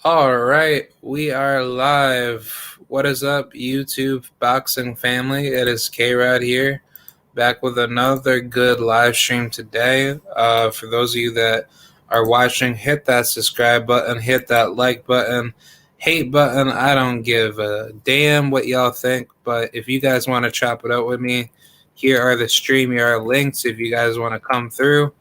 All right, we are live. What is up, YouTube boxing family? It is K-Rod here, back with another good live stream today. For those of you that are watching, hit that subscribe button, hit that like button, hate button. I don't give a damn what y'all think, but if you guys want to chop it up with me, here are the StreamYard links if you guys want to come through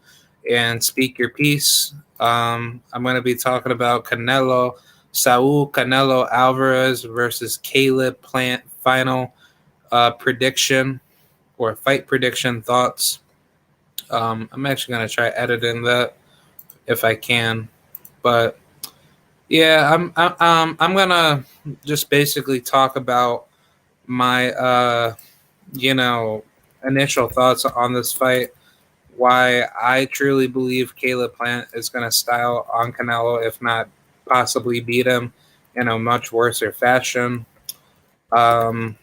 and speak your piece. I'm going to be talking about Saul Canelo Alvarez versus Caleb Plant final prediction or fight prediction thoughts. I'm actually going to try editing that if I can, but yeah, I'm gonna just basically talk about my initial thoughts on this fight, why I truly believe Caleb Plant is going to style on Canelo, if not possibly beat him in a much worse fashion. Um,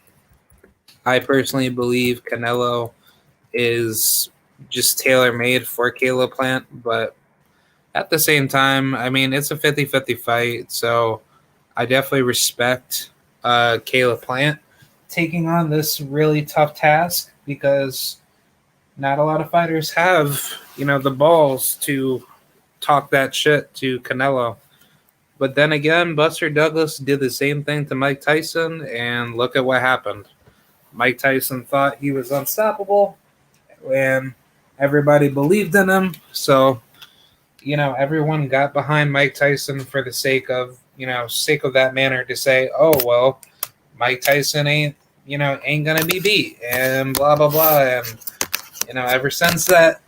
I personally believe Canelo is just tailor made for Caleb Plant, but at the same time, I mean, it's a 50-50 fight, so I definitely respect Caleb Plant taking on this really tough task because not a lot of fighters have, the balls to talk that shit to Canelo. But then again, Buster Douglas did the same thing to Mike Tyson, and look at what happened. Mike Tyson thought he was unstoppable, and everybody believed in him. So, everyone got behind Mike Tyson for the sake of that manner to say, oh, well, Mike Tyson ain't gonna be beat, and blah, blah, blah. And, ever since that,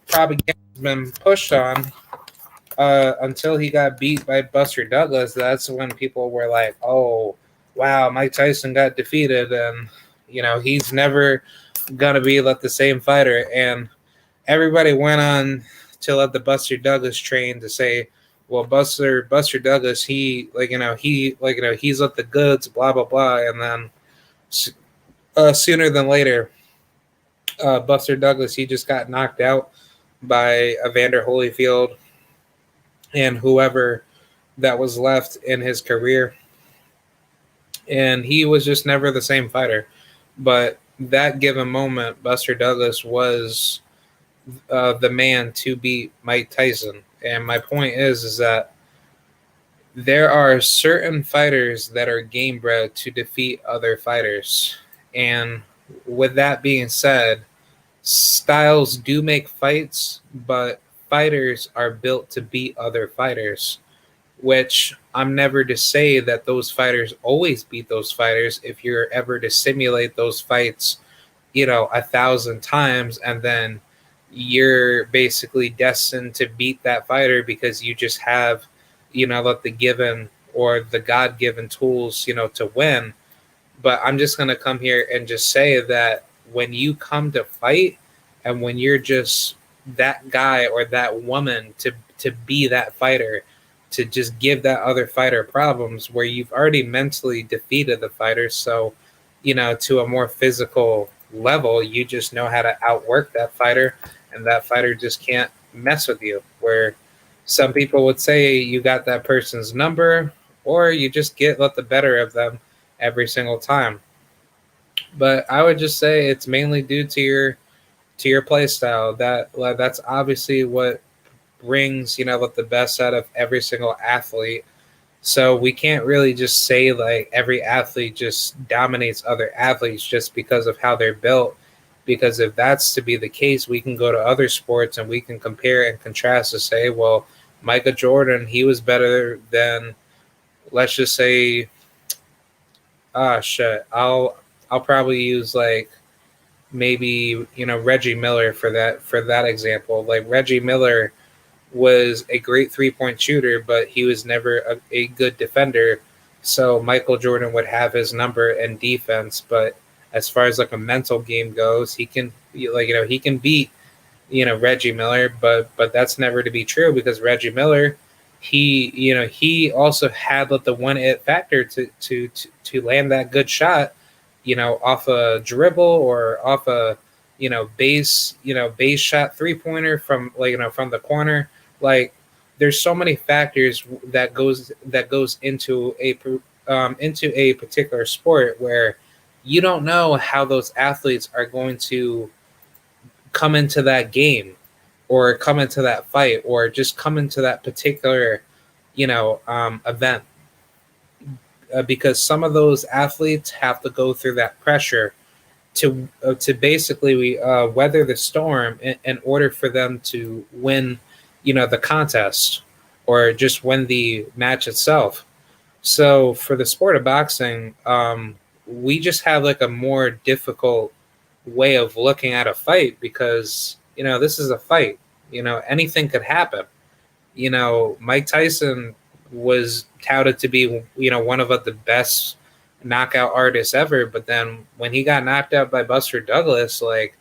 propaganda has been pushed on, until he got beat by Buster Douglas, that's when people were like, oh, wow, Mike Tyson got defeated, and, he's never going to be like the same fighter. And everybody went on to let the Buster Douglas train to say, well, Buster Douglas, he's like the goods, blah, blah, blah. And then sooner than later, Buster Douglas, he just got knocked out by Evander Holyfield and whoever that was left in his career. And he was just never the same fighter. But that given moment, Buster Douglas was the man to beat Mike Tyson. And my point is that there are certain fighters that are game bred to defeat other fighters. And with that being said, styles do make fights, but fighters are built to beat other fighters, which I'm never to say that those fighters always beat those fighters. If you're ever to simulate those fights, 1,000 times, and then you're basically destined to beat that fighter because you just have, the given or the God-given tools, to win. But I'm just going to come here and just say that when you come to fight and when you're just that guy or that woman to be that fighter, to just give that other fighter problems where you've already mentally defeated the fighter. So, to a more physical level, you just know how to outwork that fighter, and that fighter just can't mess with you. Where some people would say you got that person's number, or you just get the better of them every single time. But I would just say it's mainly due to your play style. That's obviously what brings the best out of every single athlete. So we can't really just say like every athlete just dominates other athletes just because of how they're built. Because if that's to be the case, we can go to other sports and we can compare and contrast to say, well, Michael Jordan, he was better than, let's just say, I'll probably use like maybe Reggie Miller for that example. Like Reggie Miller was a great 3-point shooter, but he was never a good defender. So Michael Jordan would have his number in defense, but as far as like a mental game goes, he can he can beat Reggie Miller, but that's never to be true because Reggie Miller, he also had the one it factor to land that good shot, off a dribble or off a base shot 3-pointer from from the corner. Like there's so many factors that goes into a particular sport where you don't know how those athletes are going to come into that game or come into that fight or just come into that particular event, because some of those athletes have to go through that pressure to basically weather the storm in order for them to win, the contest or just win the match itself. So for the sport of boxing, we just have like a more difficult way of looking at a fight because this is a fight. Anything could happen. Mike Tyson was touted to be one of the best knockout artists ever, but then when he got knocked out by Buster Douglas, like,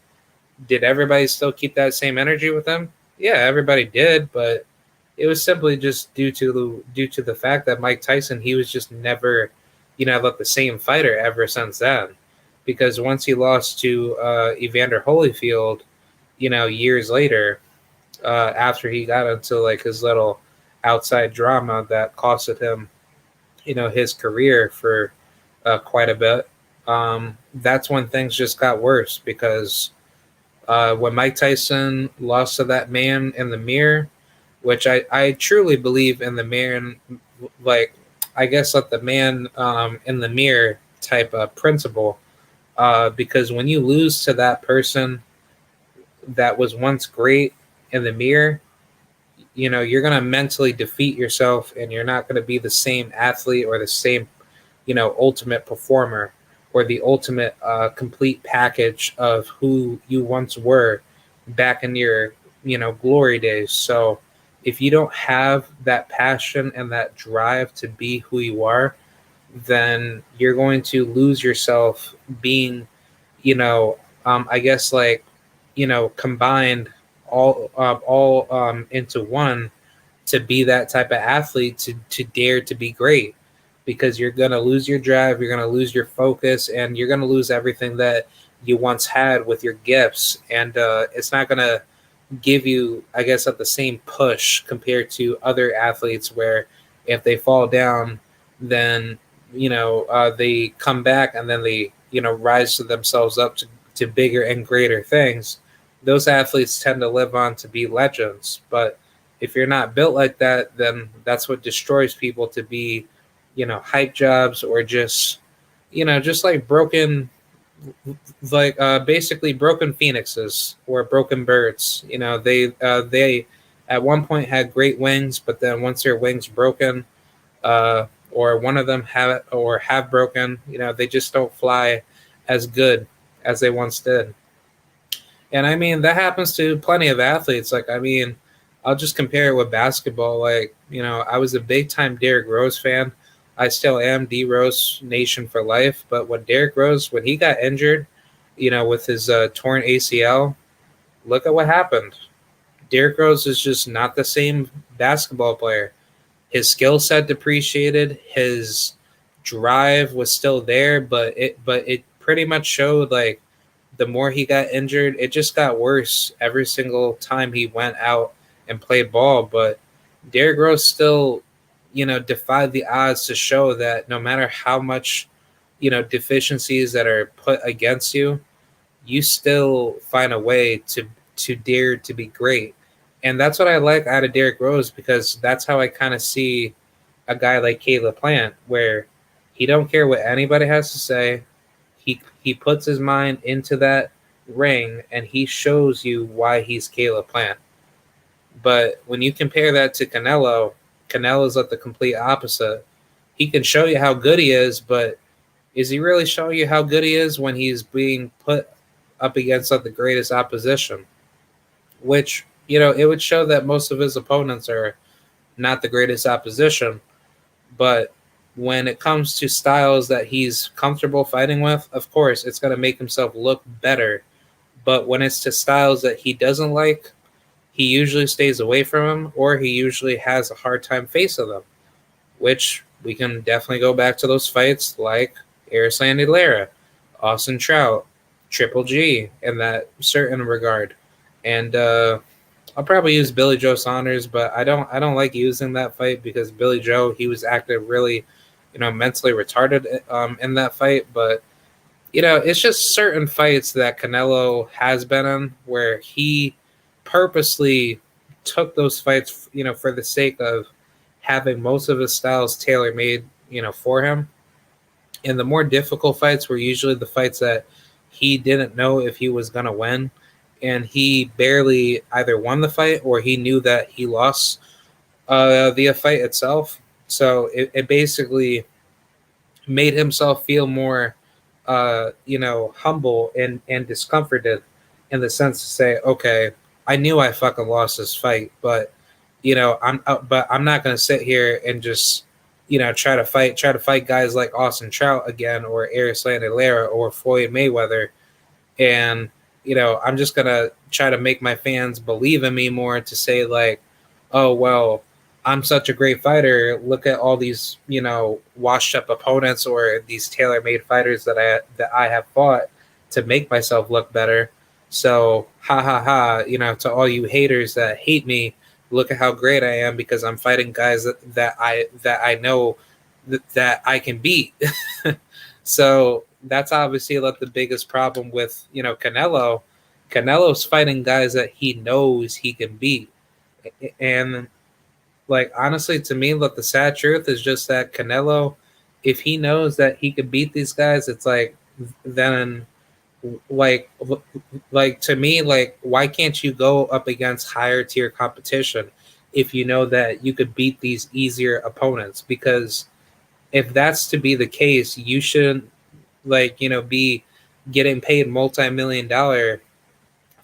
did everybody still keep that same energy with him? Yeah, everybody did, but it was simply just due to the fact that Mike Tyson, he was just never the same fighter ever since then, because once he lost to Evander Holyfield years later, after he got into like his little outside drama that costed him his career for quite a bit. That's when things just got worse because when Mike Tyson lost to that man in the mirror, which I truly believe in the man, like, I guess like the man in the mirror type of principle, because when you lose to that person that was once great in the mirror, you're going to mentally defeat yourself and you're not going to be the same athlete or the same ultimate performer or the ultimate complete package of who you once were back in your glory days. So if you don't have that passion and that drive to be who you are, then you're going to lose yourself being I guess like combined all into one to be that type of athlete to dare to be great, because you're going to lose your drive, you're going to lose your focus, and you're going to lose everything that you once had with your gifts. And it's not going to give you, I guess, at the same push compared to other athletes where if they fall down, then, they come back and then they, rise to themselves up to bigger and greater things. Those athletes tend to live on to be legends. But if you're not built like that, then that's what destroys people to be, hype jobs or just, just like broken, like basically broken phoenixes or broken birds. They at one point had great wings, but then once their wings broken, or one of them have broken, they just don't fly as good as they once did. And I mean, that happens to plenty of athletes. Like, I mean, I'll just compare it with basketball. Like, I was a big time Derrick Rose fan. I still am. D Rose Nation for life. But when Derrick Rose, when he got injured, with his torn ACL, look at what happened. Derrick Rose is just not the same basketball player. His skill set depreciated. His drive was still there, but it pretty much showed like the more he got injured, it just got worse every single time he went out and played ball. But Derrick Rose still, defied the odds to show that no matter how much, deficiencies that are put against you, you still find a way to dare to be great. And that's what I like out of Derrick Rose, because that's how I kind of see a guy like Caleb Plant, where he don't care what anybody has to say. He puts his mind into that ring and he shows you why he's Caleb Plant. But when you compare that to Canelo's like the complete opposite. He can show you how good he is, but is he really showing you how good he is when he's being put up against like the greatest opposition? Which, it would show that most of his opponents are not the greatest opposition. But when it comes to styles that he's comfortable fighting with, of course, it's going to make himself look better. But when it's to styles that he doesn't like, he usually stays away from them, or he usually has a hard time facing them, which we can definitely go back to those fights like Erislandy Lara, Austin Trout, Triple G in that certain regard. And I'll probably use Billy Joe Saunders, but I don't like using that fight because Billy Joe, he was acting really, mentally retarded in that fight. But it's just certain fights that Canelo has been in where he purposely took those fights, for the sake of having most of his styles tailor made, for him. And the more difficult fights were usually the fights that he didn't know if he was going to win. And he barely either won the fight or he knew that he lost the fight itself. So it basically made himself feel more, humble and discomforted in the sense to say, okay, I knew I fucking lost this fight, but I'm not going to sit here and just, try to fight guys like Austin Trout again or Erislandy Lara or Floyd Mayweather, and I'm just gonna try to make my fans believe in me more to say like, oh well, I'm such a great fighter. Look at all these washed up opponents or these tailor made fighters that I have fought to make myself look better. So ha ha ha, to all you haters that hate me, look at how great I am because I'm fighting guys that I know that I can beat. So that's obviously like the biggest problem with Canelo. Canelo's fighting guys that he knows he can beat, and like honestly, to me, look, the sad truth is just that Canelo, if he knows that he could beat these guys, it's like then like to me, like why can't you go up against higher tier competition if you know that you could beat these easier opponents? Because if that's to be the case, you shouldn't be getting paid multi-million-dollar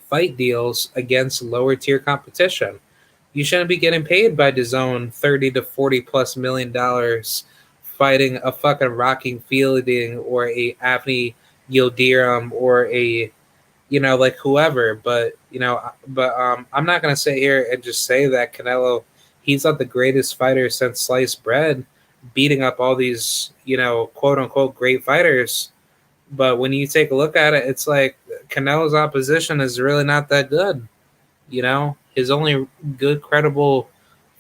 fight deals against lower tier competition. You shouldn't be getting paid by DAZN 30 to 40 plus $1 million fighting a fucking Rocking Fielding or a Avni Yildirim or a like whoever. But I'm not gonna sit here and just say that Canelo, he's not the greatest fighter since sliced bread, beating up all these quote unquote great fighters. But when you take a look at it, it's like Canelo's opposition is really not that good. His only good, credible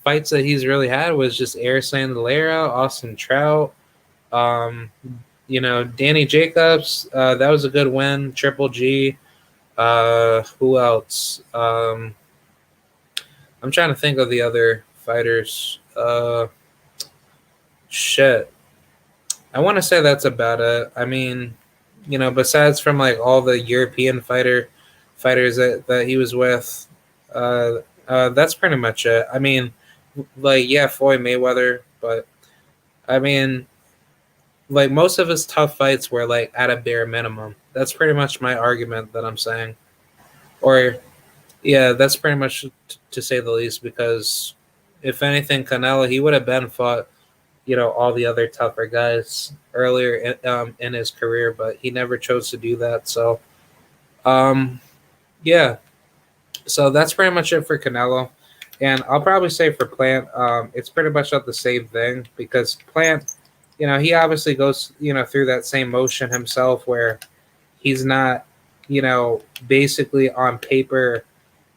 fights that he's really had was just Erislandy Lara, Austin Trout, Danny Jacobs. That was a good win. Triple G. Who else? I'm trying to think of the other fighters. Shit. I want to say that's about it. I mean, besides from like all the European fighters that he was with, that's pretty much it. I mean, like yeah, Floyd Mayweather, but I mean, like most of his tough fights were like at a bare minimum. That's pretty much my argument that I'm saying, or yeah, that's pretty much to say the least. Because if anything, Canelo, he would have been fought all the other tougher guys earlier in his career, but he never chose to do that. So, yeah. So that's pretty much it for Canelo. And I'll probably say for Plant, it's pretty much not the same thing because Plant, he obviously goes, through that same motion himself where he's not, basically on paper,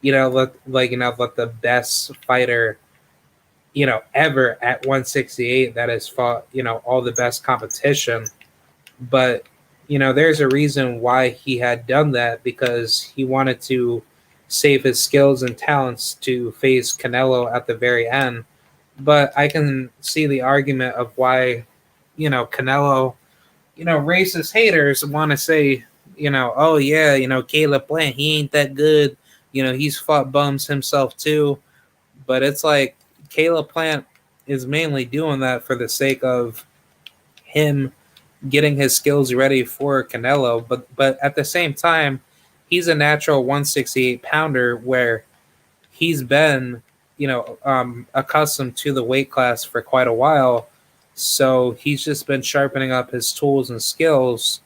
look the best fighter ever at 168 that has fought, all the best competition. But, there's a reason why he had done that because he wanted to save his skills and talents to face Canelo at the very end. But I can see the argument of why, Canelo, racist haters want to say, oh yeah, Caleb Plant, he ain't that good. He's fought bums himself too. But it's like, Caleb Plant is mainly doing that for the sake of him getting his skills ready for Canelo. But at the same time, he's a natural 168 pounder where he's been, accustomed to the weight class for quite a while. So he's just been sharpening up his tools and skills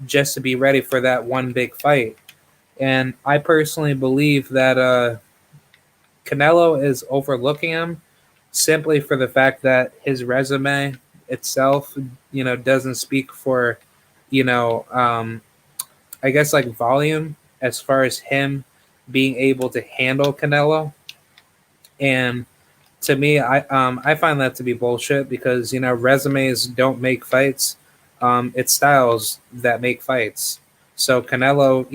just to be ready for that one big fight. And I personally believe that Canelo is overlooking him simply for the fact that his resume itself, doesn't speak for, I guess like volume as far as him being able to handle Canelo. And to me, I find that to be bullshit because resumes don't make fights. It's styles that make fights. So Canelo,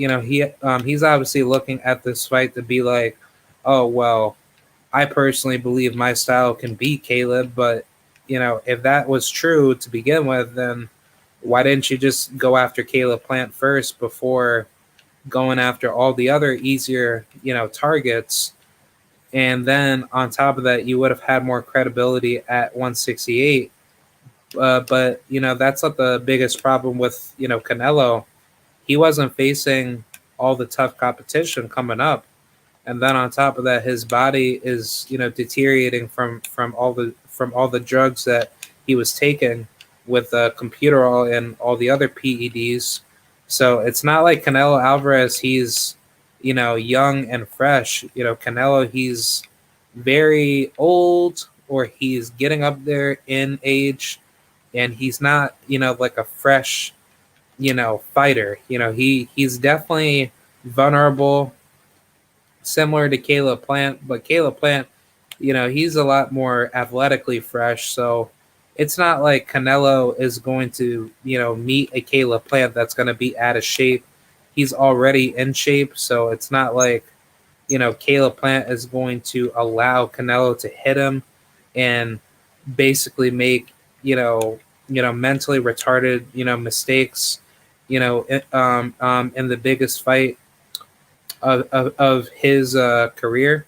he's obviously looking at this fight to be like, oh well, I personally believe my style can beat Caleb, but if that was true to begin with, then why didn't you just go after Caleb Plant first before going after all the other easier, targets? And then on top of that, you would have had more credibility at 168. But that's not the biggest problem with Canelo. He wasn't facing all the tough competition coming up, and then on top of that, his body is deteriorating from all the drugs that he was taking with computerol and all the other PEDs. So it's not like Canelo Alvarez. He's young and fresh. Canelo, he's very old, or he's getting up there in age, and he's not like a fresh fighter. He's definitely vulnerable, similar to Caleb Plant, but Caleb Plant, he's a lot more athletically fresh. So it's not like Canelo is going to, meet a Caleb Plant that's going to be out of shape. He's already in shape. So it's not like, Caleb Plant is going to allow Canelo to hit him and basically make, mentally retarded, mistakes, in the biggest fight of his career.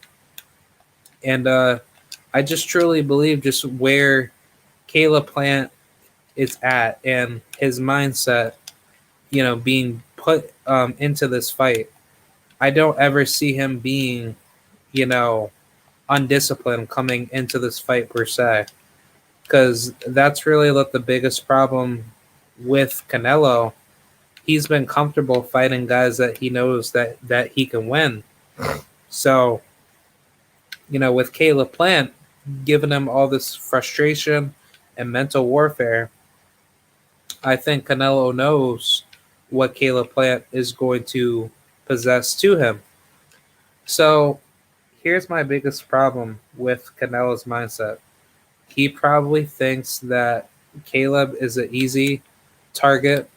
And I just truly believe just where Caleb Plant is at and his mindset, being put into this fight. I don't ever see him being, undisciplined coming into this fight per se, because that's really what the biggest problem with Canelo. He's been comfortable fighting guys that he knows that he can win. So, with Caleb Plant giving him all this frustration and mental warfare, I think Canelo knows what Caleb Plant is going to possess to him. So, here's my biggest problem with Canelo's mindset. He probably thinks that Caleb is an easy target.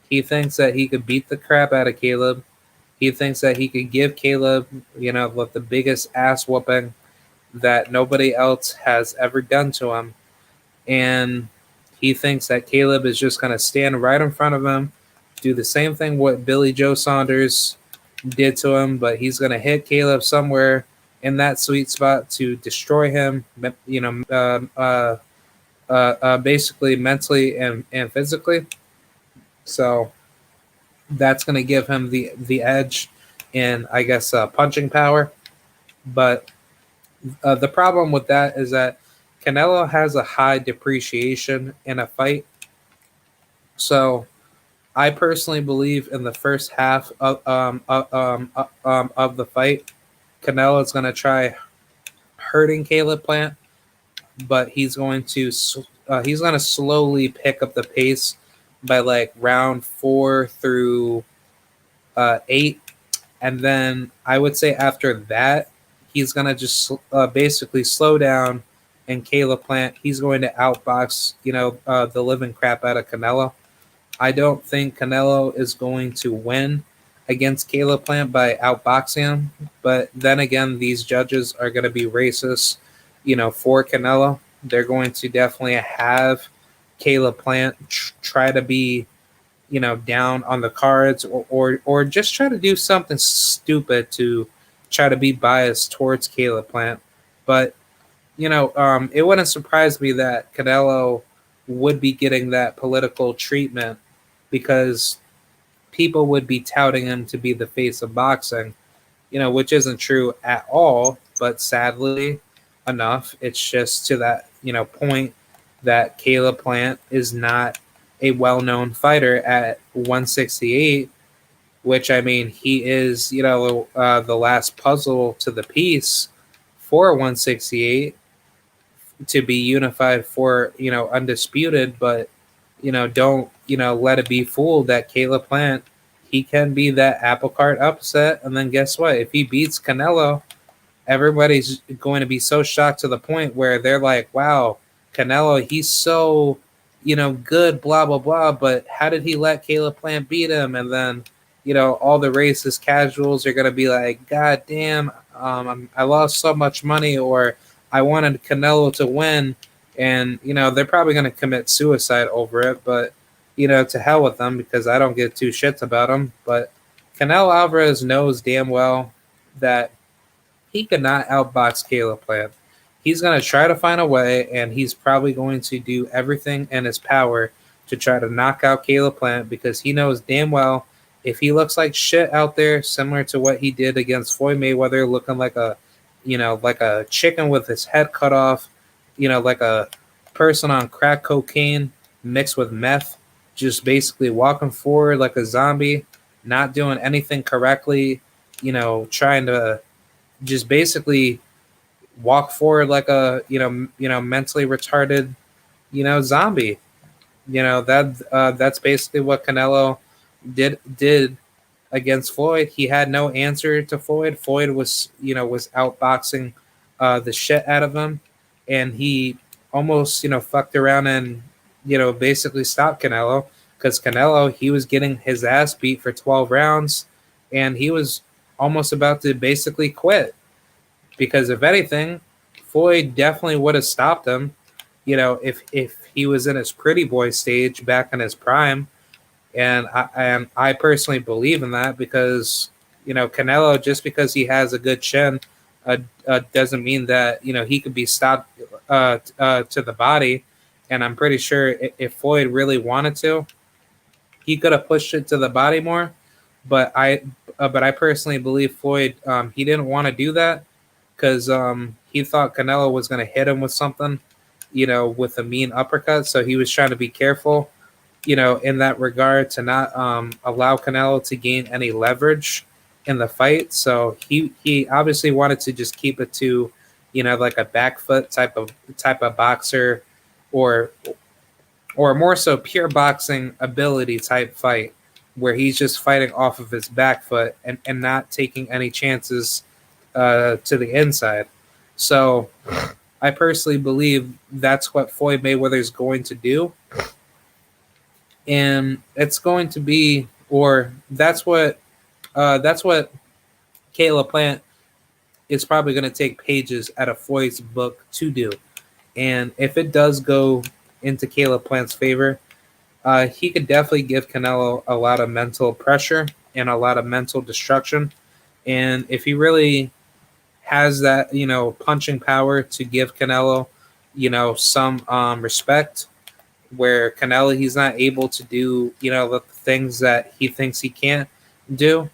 He thinks that he could beat the crap out of Caleb. He thinks that he could give Caleb, with the biggest ass whooping that nobody else has ever done to him. And he thinks that Caleb is just going to stand right in front of him, do the same thing what Billy Joe Saunders did to him, but he's going to hit Caleb somewhere in that sweet spot to destroy him, basically mentally and physically. So that's going to give him the edge in, I guess, punching power. But the problem with that is that Canelo has a high depreciation in a fight. So I personally believe in the first half of the fight, Canelo is going to try hurting Caleb Plant, but he's going to slowly pick up the pace by like round 4 through 8, and then I would say after that he's gonna just basically slow down, and Caleb Plant, he's going to outbox the living crap out of Canelo. I don't think Canelo is going to win against Caleb Plant by outboxing him, but then again, these judges are going to be racist, for Canelo. They're going to definitely have Caleb Plant try to be, down on the cards, or just try to do something stupid to try to be biased towards Caleb Plant. But, it wouldn't surprise me that Canelo would be getting that political treatment, because people would be touting him to be the face of boxing, which isn't true at all. But sadly enough, it's just to that, point that Caleb Plant is not a well-known fighter at 168, which, I mean, he is, the last puzzle to the piece for 168 to be unified for, undisputed. But, don't, let it be fooled that Caleb Plant, he can be that apple cart upset. And then guess what? If he beats Canelo, everybody's going to be so shocked to the point where they're like, wow, Canelo, he's so, good, blah, blah, blah. But how did he let Caleb Plant beat him? And then, all the racist casuals are going to be like, God damn, I lost so much money, or I wanted Canelo to win. And, they're probably going to commit suicide over it. But, to hell with them, because I don't give two shits about them. But Canelo Alvarez knows damn well that he could not outbox Caleb Plant. He's going to try to find a way, and he's probably going to do everything in his power to try to knock out Caleb Plant, because he knows damn well if he looks like shit out there, similar to what he did against Floyd Mayweather, looking like a chicken with his head cut off, like a person on crack cocaine mixed with meth, just basically walking forward like a zombie, not doing anything correctly, trying to just basically walk forward like a mentally retarded zombie. That's basically what Canelo did against Floyd. He had no answer to Floyd. Floyd was outboxing the shit out of him, and he almost fucked around and basically stopped Canelo, because Canelo, he was getting his ass beat for 12 rounds, and he was almost about to basically quit, because if anything, Floyd definitely would have stopped him, if he was in his pretty boy stage back in his prime. And I personally believe in that, because Canelo, just because he has a good chin, doesn't mean that he could be stopped to the body. And I'm pretty sure if Floyd really wanted to, he could have pushed it to the body more. But I personally believe Floyd, he didn't want to do that, because he thought Canelo was going to hit him with something, with a mean uppercut. So he was trying to be careful, in that regard, to not allow Canelo to gain any leverage in the fight. So he obviously wanted to just keep it to, like a back foot type of boxer, or more so pure boxing ability type fight, where he's just fighting off of his back foot and not taking any chances to the inside. So I personally believe that's what Floyd Mayweather is going to do. And it's going to be, or that's what Caleb Plant is probably going to take pages out of Floyd's book to do. And if it does go into Caleb Plant's favor, he could definitely give Canelo a lot of mental pressure and a lot of mental destruction. And if he really has that, punching power to give Canelo, some respect, where Canelo, he's not able to do, the things that he thinks he can't do,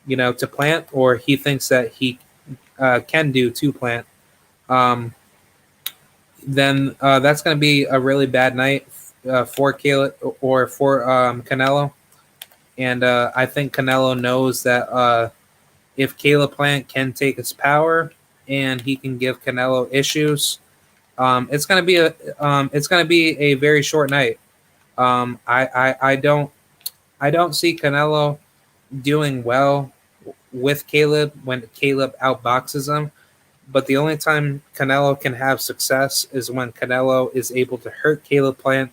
to Plant, or he thinks that he can do to Plant, then that's going to be a really bad night for Caleb, or for Canelo. And I think Canelo knows that if Caleb Plant can take his power and he can give Canelo issues, it's going to be a very short night. I don't see Canelo doing well with Caleb when Caleb outboxes him. But the only time Canelo can have success is when Canelo is able to hurt Caleb Plant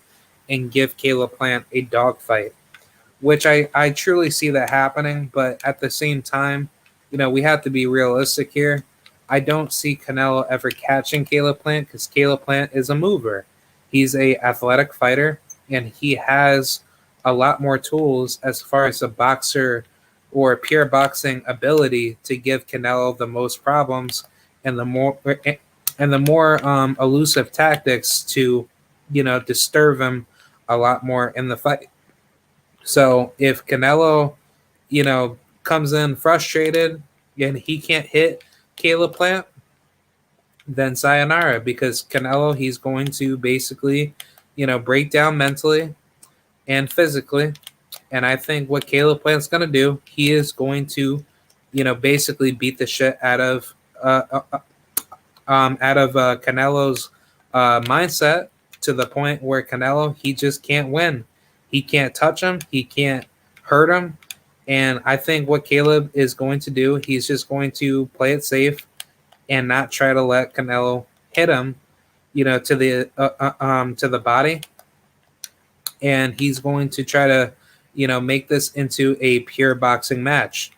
and give Caleb Plant a dogfight, which I truly see that happening. But at the same time, we have to be realistic here. I don't see Canelo ever catching Caleb Plant, because Caleb Plant is a mover. He's a athletic fighter, and he has a lot more tools as far as a boxer or pure boxing ability to give Canelo the most problems, and the more elusive tactics to disturb him a lot more in the fight. So if Canelo comes in frustrated and he can't hit Caleb Plant, then sayonara, because Canelo, he's going to basically break down mentally and physically. And I think what Caleb Plant's going to do, he is going to basically beat the shit out of Canelo's mindset, to the point where Canelo, he just can't win. He can't touch him. He can't hurt him. And I think what Caleb is going to do, he's just going to play it safe and not try to let Canelo hit him, to the body. And he's going to try to, make this into a pure boxing match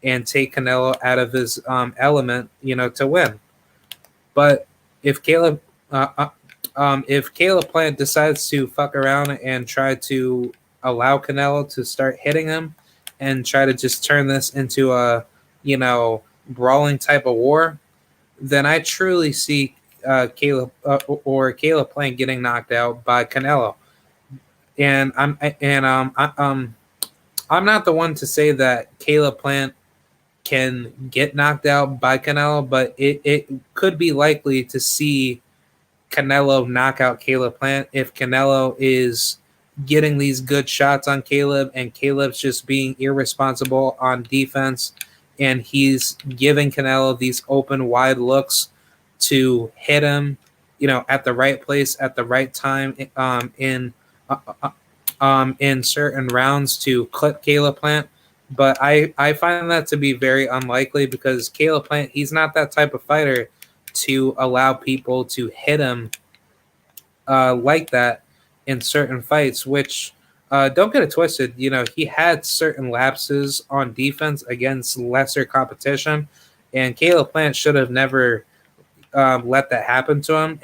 and take Canelo out of his element, to win. But if Caleb, if Caleb Plant decides to fuck around and try to allow Canelo to start hitting him and try to just turn this into a, brawling type of war, then I truly see Caleb Plant getting knocked out by Canelo. And I'm not the one to say that Caleb Plant can get knocked out by Canelo, but it could be likely to see Canelo knock out Caleb Plant if Canelo is getting these good shots on Caleb and Caleb's just being irresponsible on defense and he's giving Canelo these open, wide looks to hit him, at the right place at the right time in certain rounds to clip Caleb Plant. But I find that to be very unlikely because Caleb Plant, he's not that type of fighter to allow people to hit him like that in certain fights, which don't get it twisted. He had certain lapses on defense against lesser competition, and Caleb Plant should have never let that happen to him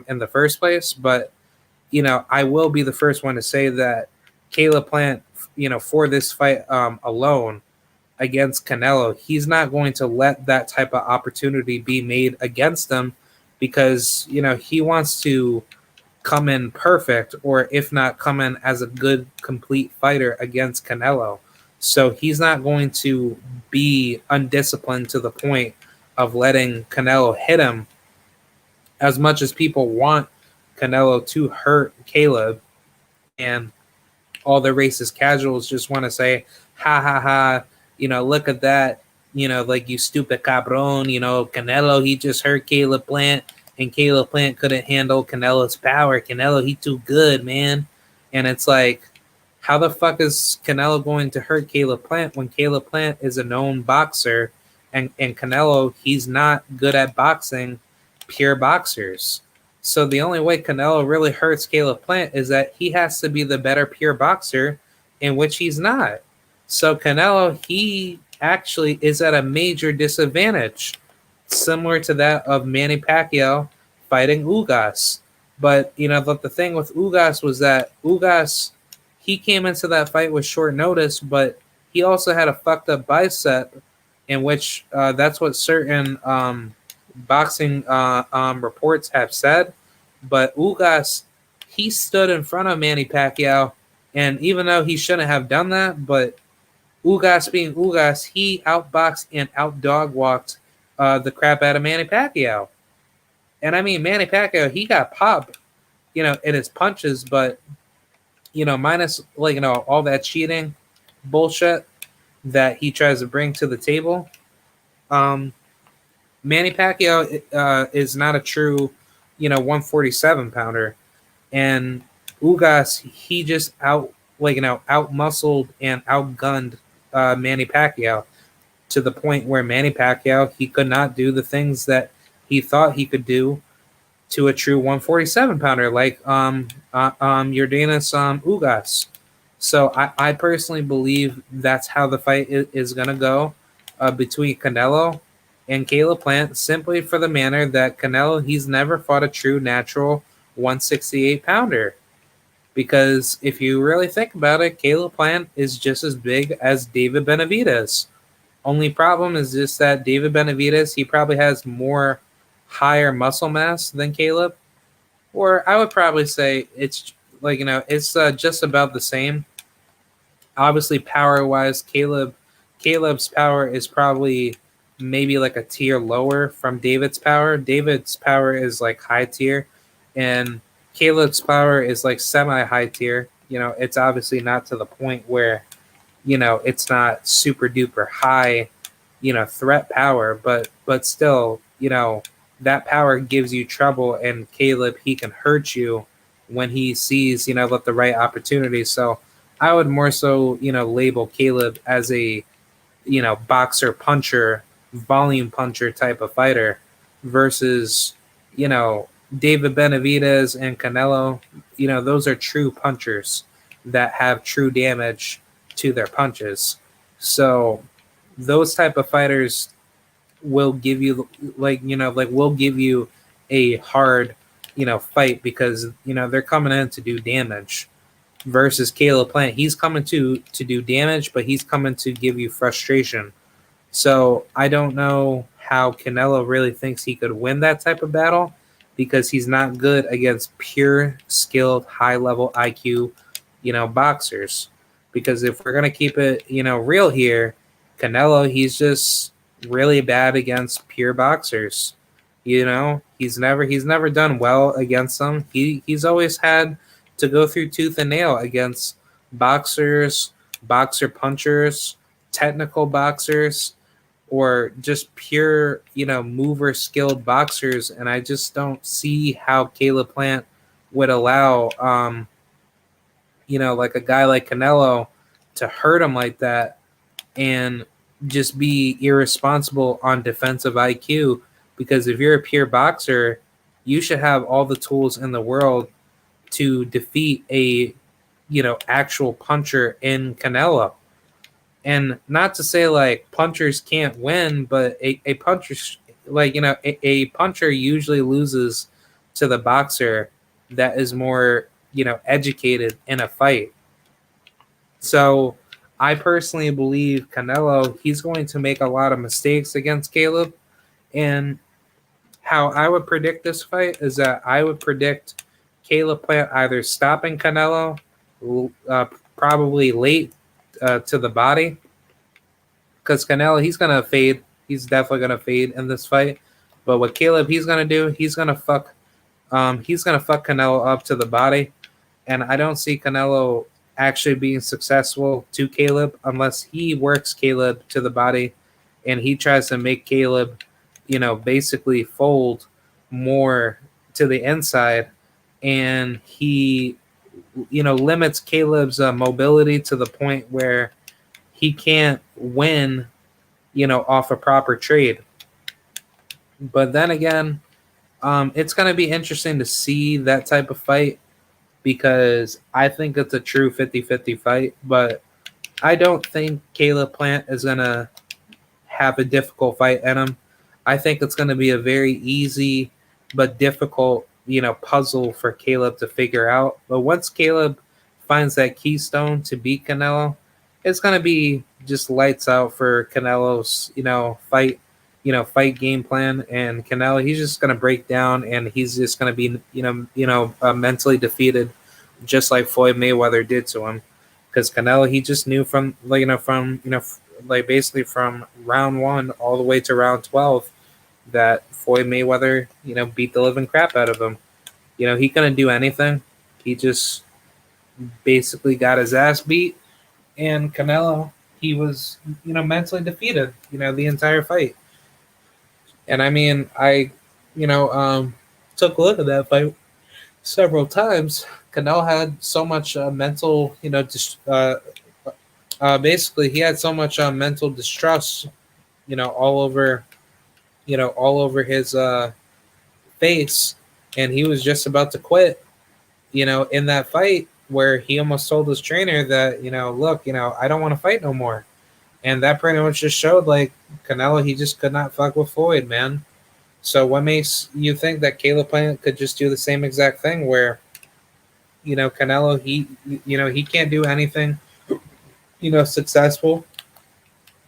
in the first place. But, I will be the first one to say that Caleb Plant, for this fight alone against Canelo, he's not going to let that type of opportunity be made against him because, he wants to come in perfect or if not come in as a good, complete fighter against Canelo. So he's not going to be undisciplined to the point of letting Canelo hit him as much as people want Canelo to hurt Caleb. And all the racist casuals just want to say, ha ha ha, look at that, like you stupid cabron, Canelo, he just hurt Caleb Plant and Caleb Plant couldn't handle Canelo's power. Canelo, he too good, man. And it's like, how the fuck is Canelo going to hurt Caleb Plant when Caleb Plant is a known boxer and Canelo, he's not good at boxing pure boxers. So the only way Canelo really hurts Caleb Plant is that he has to be the better pure boxer, in which he's not. So Canelo, he actually is at a major disadvantage, similar to that of Manny Pacquiao fighting Ugas. But, the thing with Ugas was that Ugas, he came into that fight with short notice, but he also had a fucked up bicep, in which that's what certain boxing reports have said. But Ugas, he stood in front of Manny Pacquiao, and even though he shouldn't have done that, but Ugas being Ugas, he outboxed and outdog walked the crap out of Manny Pacquiao. And I mean, Manny Pacquiao, he got popped, in his punches, but minus all that cheating bullshit that he tries to bring to the table. Manny Pacquiao is not a true, 147 pounder, and Ugas, he just out muscled and outgunned Manny Pacquiao to the point where Manny Pacquiao, he could not do the things that he thought he could do to a true 147 pounder like Yordenis Ugas. So I personally believe that's how the fight is going to go between Canelo and Caleb Plant, simply for the manner that Canelo, he's never fought a true natural 168 pounder. Because if you really think about it, Caleb Plant is just as big as David Benavidez. Only problem is just that David Benavidez, he probably has more higher muscle mass than Caleb. Or I would probably say it's it's just about the same. Obviously, power-wise, Caleb's power is probably maybe like a tier lower from David's power. David's power is like high tier, and Caleb's power is like semi-high tier. It's obviously not to the point where, it's not super duper high, threat power, but still, that power gives you trouble, and Caleb, he can hurt you when he sees, the right opportunity. So I would more so, label Caleb as a, boxer puncher, volume puncher type of fighter versus, David Benavidez and Canelo. Those are true punchers that have true damage to their punches. So those type of fighters will give you will give you a hard, fight because, they're coming in to do damage versus Caleb Plant. He's coming to do damage, but he's coming to give you frustration. So I don't know how Canelo really thinks he could win that type of battle because he's not good against pure skilled high level IQ, boxers. Because if we're gonna keep it, real here, Canelo, he's just really bad against pure boxers. He's never done well against them. He's always had to go through tooth and nail against boxers, boxer punchers, technical boxers, or just pure, mover skilled boxers. And I just don't see how Caleb Plant would allow, like a guy like Canelo to hurt him like that and just be irresponsible on defensive IQ. Because if you're a pure boxer, you should have all the tools in the world to defeat a, actual puncher in Canelo. And not to say like punchers can't win, but a puncher, a puncher usually loses to the boxer that is more, educated in a fight. So I personally believe Canelo, he's going to make a lot of mistakes against Caleb. And how I would predict this fight is that I would predict Caleb Plant either stopping Canelo, probably late to the body, because Canelo, he's gonna fade. He's definitely gonna fade in this fight. But what Caleb, he's gonna do, he's gonna fuck Canelo up to the body, and I don't see Canelo actually being successful to Caleb unless he works Caleb to the body, and he tries to make Caleb, basically fold more to the inside, and he, limits Caleb's mobility to the point where he can't win, off a proper trade. But then again, it's going to be interesting to see that type of fight because I think it's a true 50-50 fight, but I don't think Caleb Plant is going to have a difficult fight in him. I think it's going to be a very easy but difficult, puzzle for Caleb to figure out. But once Caleb finds that keystone to beat Canelo, it's going to be just lights out for Canelo's, fight game plan. And Canelo, he's just going to break down and he's just going to be, mentally defeated, just like Floyd Mayweather did to him. Because Canelo, he just knew from basically from round 1 all the way to round 12 that Floyd Mayweather, beat the living crap out of him. He couldn't do anything. He just basically got his ass beat. And Canelo, he was, mentally defeated, the entire fight. And I mean, I, took a look at that fight several times. Canelo had so much mental, basically he had so much mental distrust, all over his face, and he was just about to quit, in that fight where he almost told his trainer that, look, I don't want to fight no more. And that pretty much just showed like Canelo, he just could not fuck with Floyd, man. So what makes you think that Caleb Plant could just do the same exact thing where, Canelo, he can't do anything, successful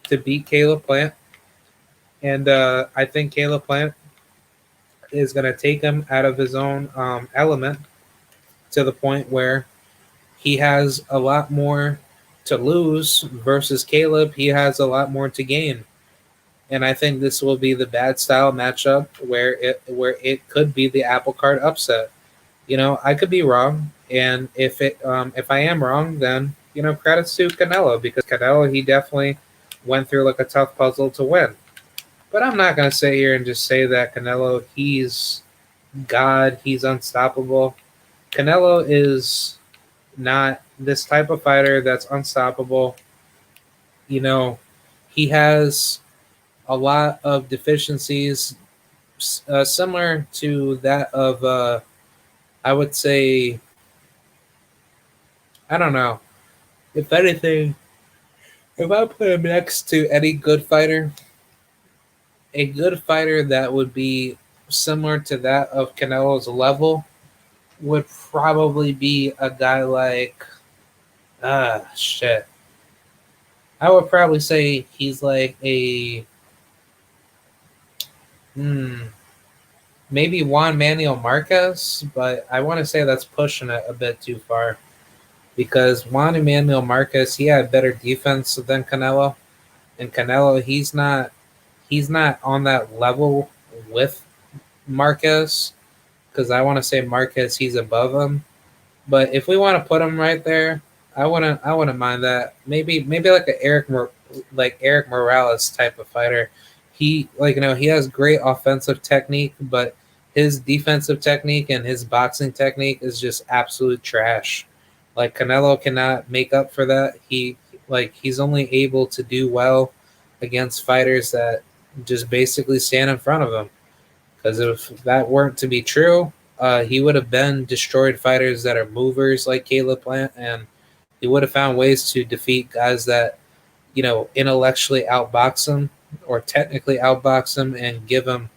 to beat Caleb Plant. And I think Caleb Plant is going to take him out of his own element to the point where he has a lot more to lose versus Caleb. He has a lot more to gain. And I think this will be the bad style matchup where it could be the apple cart upset. I could be wrong. And if I am wrong, then, credits to Canelo, because Canelo, he definitely went through like a tough puzzle to win. But I'm not going to sit here and just say that Canelo, he's God, he's unstoppable. Canelo is not, this type of fighter that's unstoppable. You know, he has a lot of deficiencies similar to that of, I would say, I don't know. If anything, if I put him next to any good fighter, a good fighter that would be similar to that of Canelo's level would probably be a guy like, shit. I would probably say he's like a, maybe Juan Manuel Marquez, but I want to say that's pushing it a bit too far because Juan Manuel Marquez, he had better defense than Canelo, and Canelo, he's not on that level with Marquez because I want to say Marquez, he's above him. But if we want to put him right there, I wouldn't mind that. Maybe like a Eric Morales type of fighter. He he has great offensive technique, but his defensive technique and his boxing technique is just absolute trash. Like Canelo cannot make up for that. He's only able to do well against fighters that just basically stand in front of him. Because if that weren't to be true, he would have been destroyed fighters that are movers like Caleb Plant, and he would have found ways to defeat guys that intellectually outbox him or technically outbox him and give him,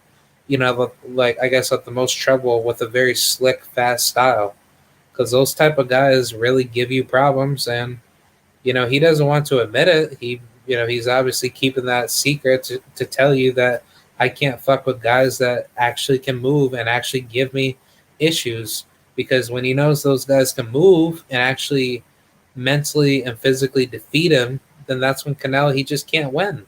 like I guess at the most trouble with a very slick, fast style. Because those type of guys really give you problems, and he doesn't want to admit it. He's obviously keeping that secret to tell you that I can't fuck with guys that actually can move and actually give me issues. Because when he knows those guys can move and actually mentally and physically defeat him, then that's when Canelo, he just can't win.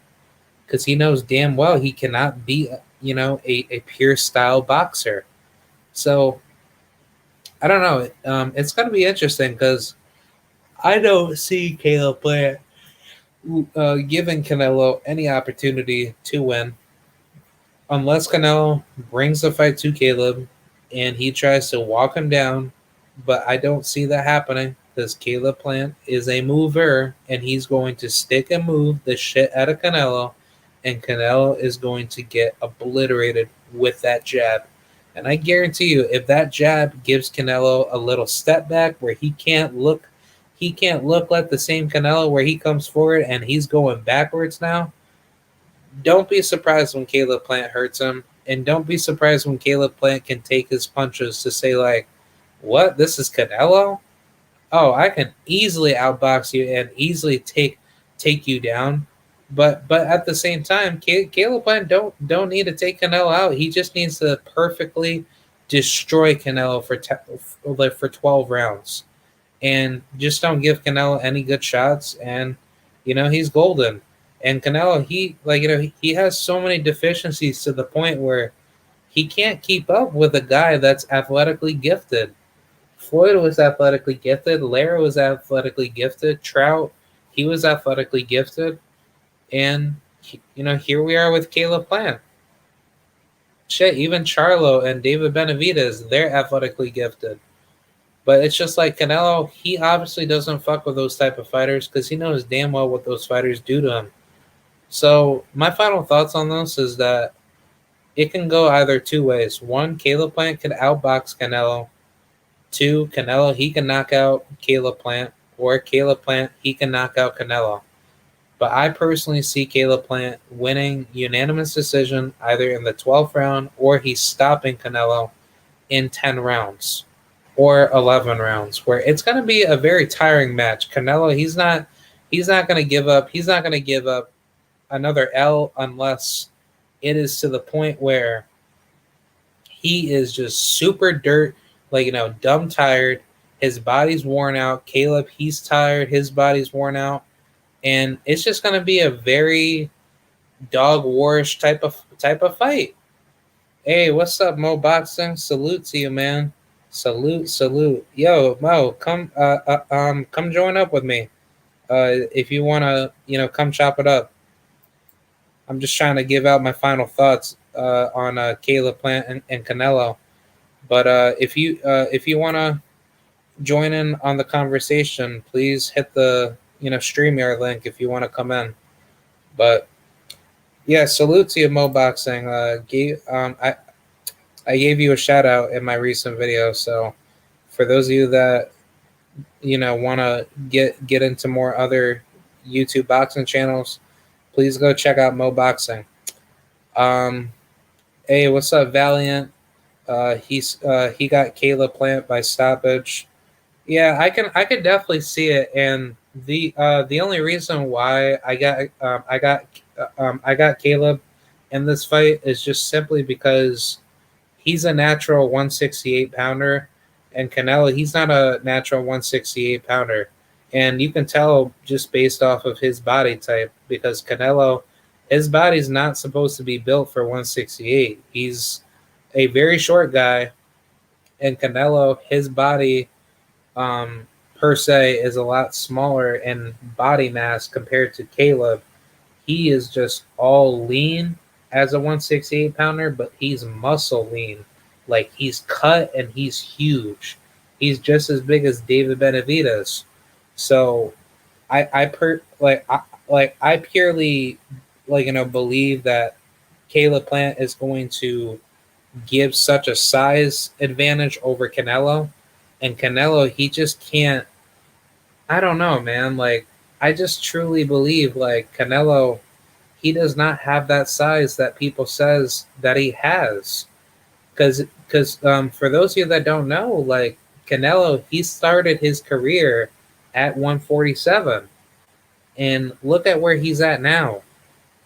Because he knows damn well he cannot be, a pure style boxer. So I don't know. It's going to be interesting because I don't see Caleb Plant giving Canelo any opportunity to win unless Canelo brings the fight to Caleb and he tries to walk him down. But I don't see that happening because Caleb Plant is a mover and he's going to stick and move the shit out of Canelo, and Canelo is going to get obliterated with that jab. And I guarantee you, if that jab gives Canelo a little step back where he can't look like the same Canelo where he comes forward and he's going backwards now, don't be surprised when Caleb Plant hurts him. And don't be surprised when Caleb Plant can take his punches to say like, what? This is Canelo? Oh, I can easily outbox you and easily take you down. But at the same time, Caleb Plant don't need to take Canelo out. He just needs to perfectly destroy Canelo for 12 rounds. And just don't give Canelo any good shots, and he's golden. And Canelo, he has so many deficiencies to the point where he can't keep up with a guy that's athletically gifted. Floyd was athletically gifted. Lara was athletically gifted. Trout, he was athletically gifted. And, here we are with Caleb Plant. Shit, even Charlo and David Benavidez, they're athletically gifted. But it's just like Canelo, he obviously doesn't fuck with those type of fighters because he knows damn well what those fighters do to him. So my final thoughts on this is that it can go either two ways. One, Caleb Plant can outbox Canelo. Two, Canelo, he can knock out Caleb Plant. Or Caleb Plant, he can knock out Canelo. But I personally see Caleb Plant winning unanimous decision either in the 12th round or he's stopping Canelo in 10 rounds or 11 rounds, where it's going to be a very tiring match. Canelo, he's not going to give up. He's not going to give up another L unless it is to the point where he is just super dirt, dumb tired. His body's worn out. Caleb, he's tired. His body's worn out. And it's just going to be a very dog warish type of fight. Hey, what's up, Mo Boxing? Salute to you, man. Salute. Yo, Mo, come join up with me. If you want to, come chop it up. I'm just trying to give out my final thoughts on Caleb Plant and Canelo. But if you want to, join in on the conversation, please hit the StreamYard link if you want to come in. But yeah, salute to you, Mo Boxing. I gave you a shout out in my recent video. So for those of you that want to get into more other YouTube boxing channels, please go check out Mo Boxing. Hey, what's up, Valiant? He got Caleb Plant by stoppage. Yeah, I could definitely see it, and the only reason why I got Caleb in this fight is just simply because he's a natural 168 pounder, and Canelo, he's not a natural 168 pounder, and you can tell just based off of his body type, because Canelo, his body's not supposed to be built for 168. He's a very short guy, and Canelo, his body per se is a lot smaller in body mass compared to Caleb. He is just all lean as a 168 pounder, but he's muscle lean. Like, he's cut and he's huge. He's just as big as David Benavidez. So I purely believe that Caleb Plant is going to give such a size advantage over Canelo. And Canelo, he just can't. I don't know, man. Like, I just truly believe, like, Canelo, he does not have that size that people says that he has. Because for those of you that don't know, like, Canelo, he started his career at 147, and look at where he's at now.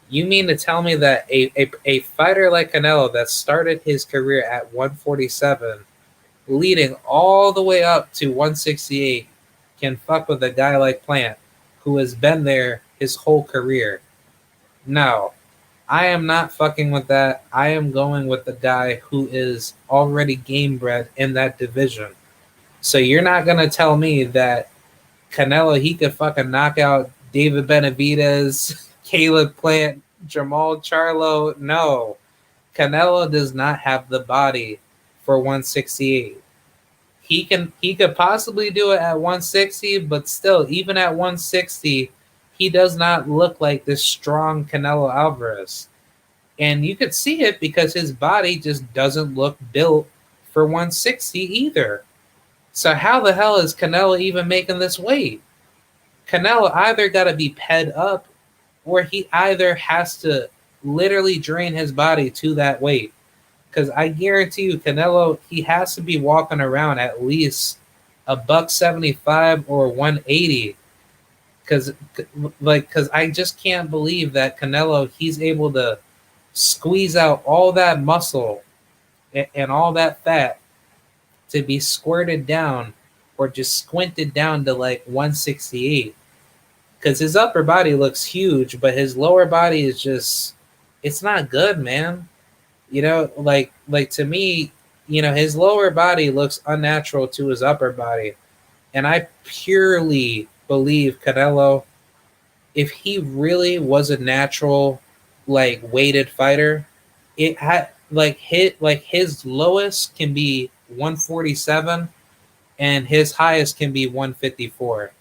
You mean to tell me that a fighter like Canelo that started his career at 147, leading all the way up to 168, can fuck with a guy like Plant, who has been there his whole career? No, I am not fucking with that. I am going with the guy who is already game bred in that division. So you're not gonna tell me that Canelo, he could fucking knock out David Benavidez, Caleb Plant, Jamal Charlo? No, Canelo does not have the body for 168. He could possibly do it at 160, but still, even at 160, he does not look like this strong Canelo Alvarez. And you could see it because his body just doesn't look built for 160 either. So how the hell is Canelo even making this weight? Canelo either got to be ped up, or he either has to literally drain his body to that weight. Because I guarantee you, Canelo, he has to be walking around at least $175 or 180. Because I just can't believe that Canelo, he's able to squeeze out all that muscle and all that fat to be squirted down or just squinted down to like 168. Because his upper body looks huge, but his lower body is just, it's not good, man. Like to me, his lower body looks unnatural to his upper body. And I purely believe Canelo, if he really was a natural, like, weighted fighter, it had his lowest can be 147 and his highest can be 154.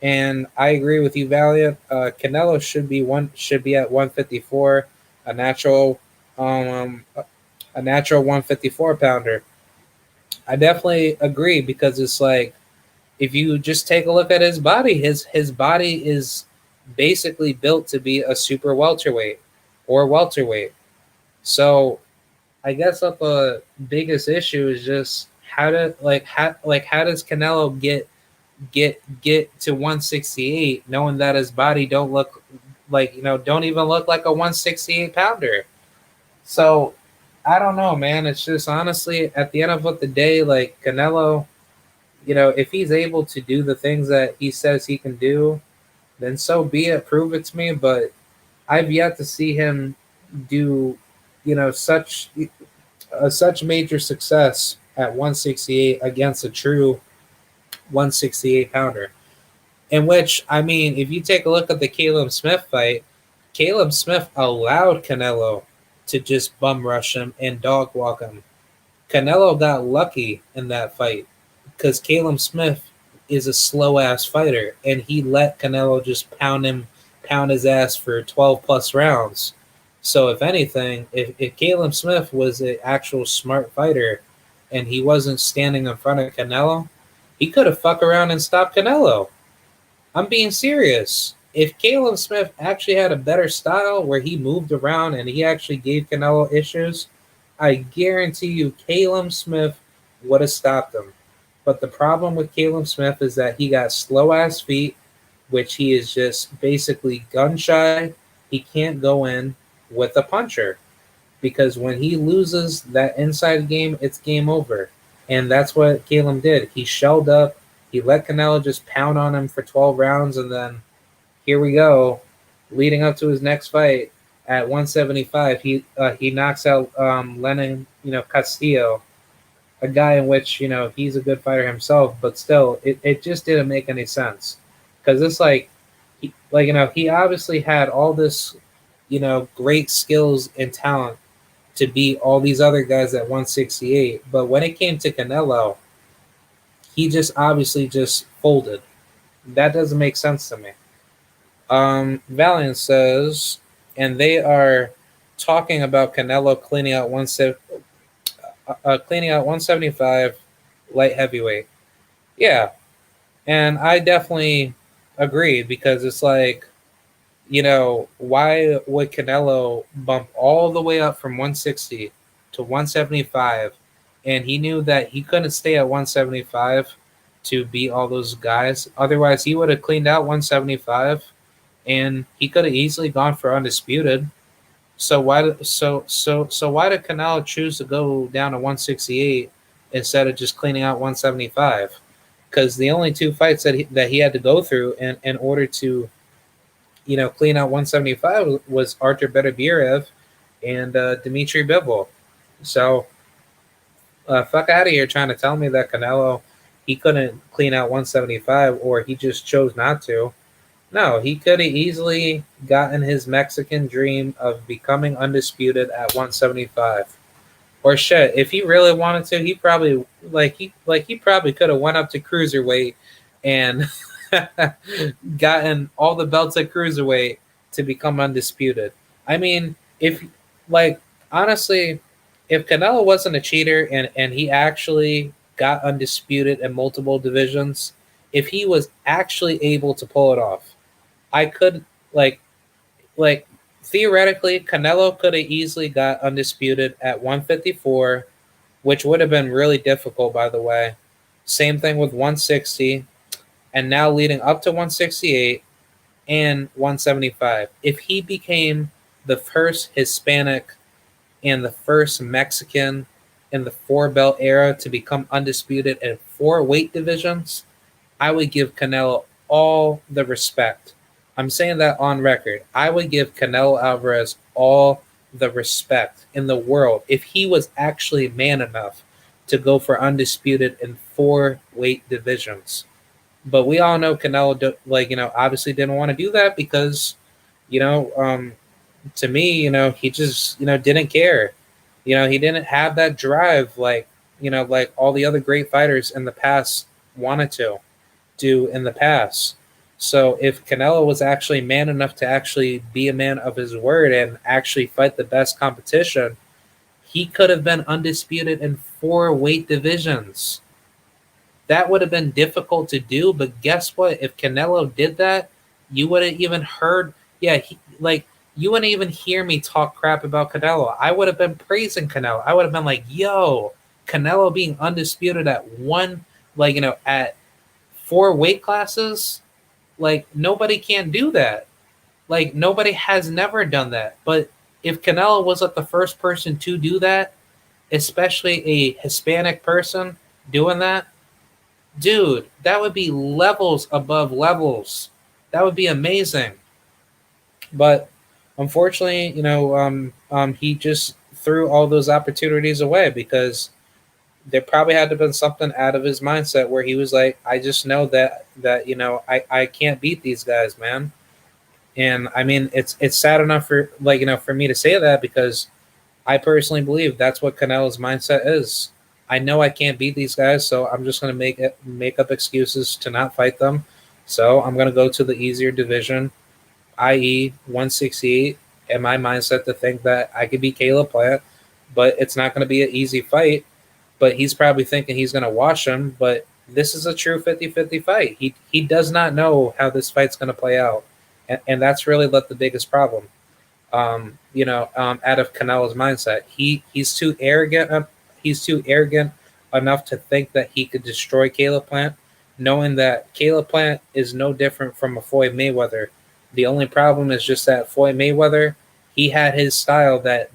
And I agree with you, Valiant. Canelo should be at 154, a natural 154 pounder. I definitely agree, because it's like, if you just take a look at his body, his body is basically built to be a super welterweight or welterweight. So I guess the biggest issue is just how does Canelo get to 168, knowing that his body don't even look like a 168 pounder. So I don't know, man. It's just, honestly, at the end of the day, like, Canelo, if he's able to do the things that he says he can do, then so be it. Prove it to me. But I've yet to see him do, such major success at 168 against a true 168 pounder. In which, I mean, if you take a look at the Caleb Smith fight, Caleb Smith allowed Canelo to just bum rush him and dog walk him. Canelo got lucky in that fight. because Caleb Smith is a slow ass fighter, and he let Canelo just pound his ass for 12 plus rounds. So if anything, if Caleb Smith was an actual smart fighter, and he wasn't standing in front of Canelo, he could have fucked around and stopped Canelo. I'm being serious. If Caleb Smith actually had a better style where he moved around and he actually gave Canelo issues, I guarantee you Caleb Smith would have stopped him. But the problem with Caleb Smith is that he got slow ass feet, which he is just basically gun shy. He can't go in with a puncher because when he loses that inside game, it's game over. And that's what Caleb did. He shelled up. He let Canelo just pound on him for 12 rounds, and then here we go, leading up to his next fight at 175. He knocks out Lenin, Castillo, a guy in which he's a good fighter himself, but still, it just didn't make any sense because it's he obviously had all this great skills and talent to beat all these other guys at 168, but when it came to Canelo, he just obviously just folded. That doesn't make sense to me. Valiant says, and they are talking about Canelo cleaning out 175 light heavyweight. Yeah, and I definitely agree because it's like, why would Canelo bump all the way up from 160 to 175, and he knew that he couldn't stay at 175 to beat all those guys. Otherwise, he would have cleaned out 175. And he could have easily gone for undisputed. So why did Canelo choose to go down to 168 instead of just cleaning out 175? Because the only two fights that he had to go through in order to clean out 175 was Artur Beterbiev and Dmitry Bivol. So fuck out of here trying to tell me that Canelo he couldn't clean out 175 or he just chose not to. No, he could have easily gotten his Mexican dream of becoming undisputed at 175. Or shit, if he really wanted to, he probably could have went up to cruiserweight and gotten all the belts at cruiserweight to become undisputed. I mean, honestly, if Canelo wasn't a cheater and he actually got undisputed in multiple divisions, if he was actually able to pull it off, I could theoretically Canelo could have easily got undisputed at 154, which would have been really difficult, by the way. Same thing with 160, and now leading up to 168 and 175. If he became the first Hispanic and the first Mexican in the 4-belt era to become undisputed in 4 weight divisions, I would give Canelo all the respect. I'm saying that on record. I would give Canelo Alvarez all the respect in the world if he was actually man enough to go for undisputed in 4 weight divisions. But we all know Canelo, obviously didn't want to do that because, to me, he just, didn't care. He didn't have that drive like all the other great fighters in the past wanted to do in the past. So if Canelo was actually man enough to actually be a man of his word and actually fight the best competition, he could have been undisputed in 4 weight divisions. That would have been difficult to do, but guess what? If Canelo did that, you wouldn't even heard. Yeah, you wouldn't even hear me talk crap about Canelo. I would have been praising Canelo. I would have been like, "Yo, Canelo being undisputed at at 4 weight classes." Nobody can do that. Nobody has never done that. But if Canelo was the first person to do that, especially a Hispanic person doing that, dude, that would be levels above levels. That would be amazing. But unfortunately, he just threw all those opportunities away because there probably had to have been something out of his mindset where he was like, I just know that I can't beat these guys, man. And I mean, it's sad enough for for me to say that because I personally believe that's what Canelo's mindset is. I know I can't beat these guys, so I'm just going to make up excuses to not fight them. So I'm going to go to the easier division, i.e., 168, and my mindset to think that I could beat Caleb Plant, but it's not going to be an easy fight. But he's probably thinking he's going to wash him, but this is a true 50-50 fight. He does not know how this fight's going to play out, and that's really the biggest problem. Out of Canelo's mindset, he's too arrogant. He's too arrogant enough to think that he could destroy Caleb Plant, knowing that Caleb Plant is no different from a Floyd Mayweather. The only problem is just that Floyd Mayweather, he had his style that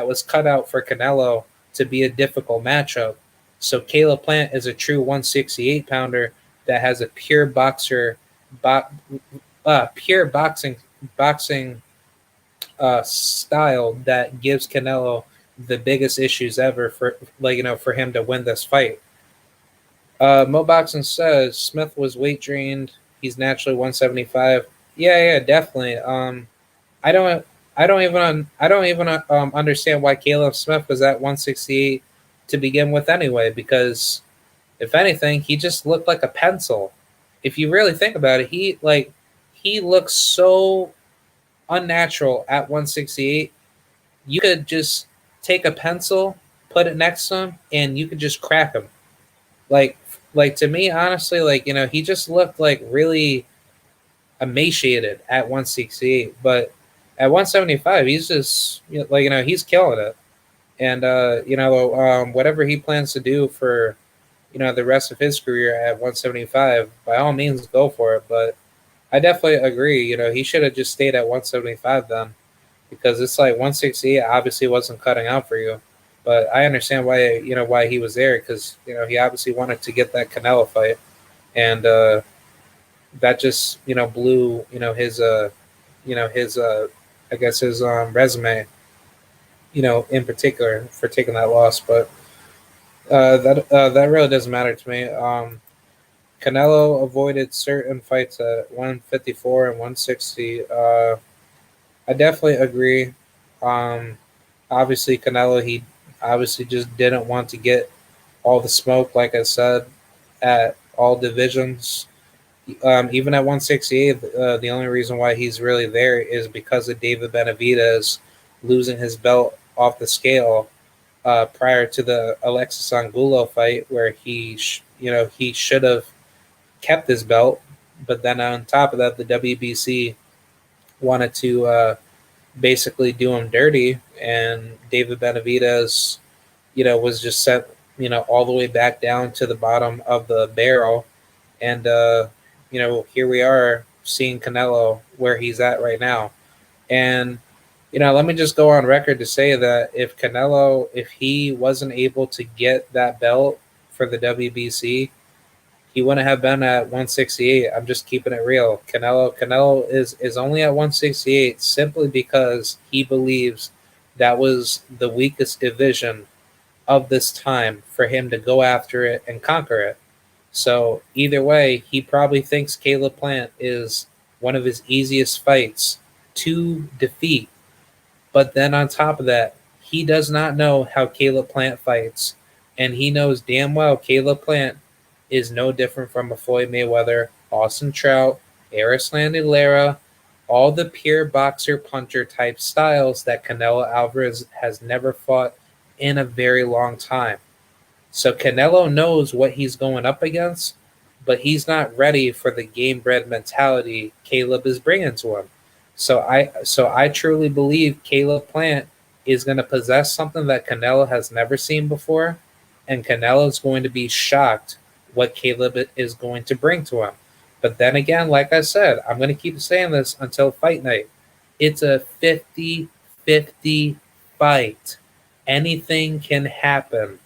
was cut out for Canelo to be a difficult matchup. So Caleb Plant is a true 168 pounder that has a pure pure boxing style that gives Canelo the biggest issues ever for him to win this fight. Mo Boxing says Smith was weight drained. He's naturally 175. Yeah, definitely. I don't even understand why Caleb Smith was at 168 to begin with anyway, because if anything, he just looked like a pencil. If you really think about it, he looks so unnatural at 168. You could just take a pencil, put it next to him, and you could just crack him. Like to me, honestly, he just looked like really emaciated at 168. But at 175, he's just he's killing it. And whatever he plans to do for the rest of his career at 175, by all means, go for it. But I definitely agree. He should have just stayed at 175 then, because it's like 168 obviously wasn't cutting out for you. But I understand why he was there, because he obviously wanted to get that Canelo fight, and that just blew his I guess his resume in particular for taking that loss. But that really doesn't matter to me. Canelo avoided certain fights at 154 and 160. I definitely agree. Obviously, Canelo, he obviously just didn't want to get all the smoke, like I said, at all divisions. Even at 168, the only reason why he's really there is because of David Benavidez losing his belt off the scale prior to the Alexis Angulo fight, where he should have kept his belt, but then on top of that, the WBC wanted to basically do him dirty, and David Benavidez, was just sent, all the way back down to the bottom of the barrel, and here we are seeing Canelo where he's at right now, and let me just go on record to say that if Canelo, if he wasn't able to get that belt for the WBC, he wouldn't have been at 168. I'm just keeping it real. Canelo is only at 168 simply because he believes that was the weakest division of this time for him to go after it and conquer it. So either way, he probably thinks Caleb Plant is one of his easiest fights to defeat. But then on top of that, he does not know how Caleb Plant fights. And he knows damn well Caleb Plant is no different from a Floyd Mayweather, Austin Trout, Erislandy Lara, all the pure boxer puncher type styles that Canelo Alvarez has never fought in a very long time. So Canelo knows what he's going up against, but he's not ready for the game bred mentality Caleb is bringing to him. So I truly believe Caleb Plant is going to possess something that Canelo has never seen before, and Canelo is going to be shocked what Caleb is going to bring to him. But then again, like I said, I'm going to keep saying this until fight night. It's a 50-50 fight. Anything can happen.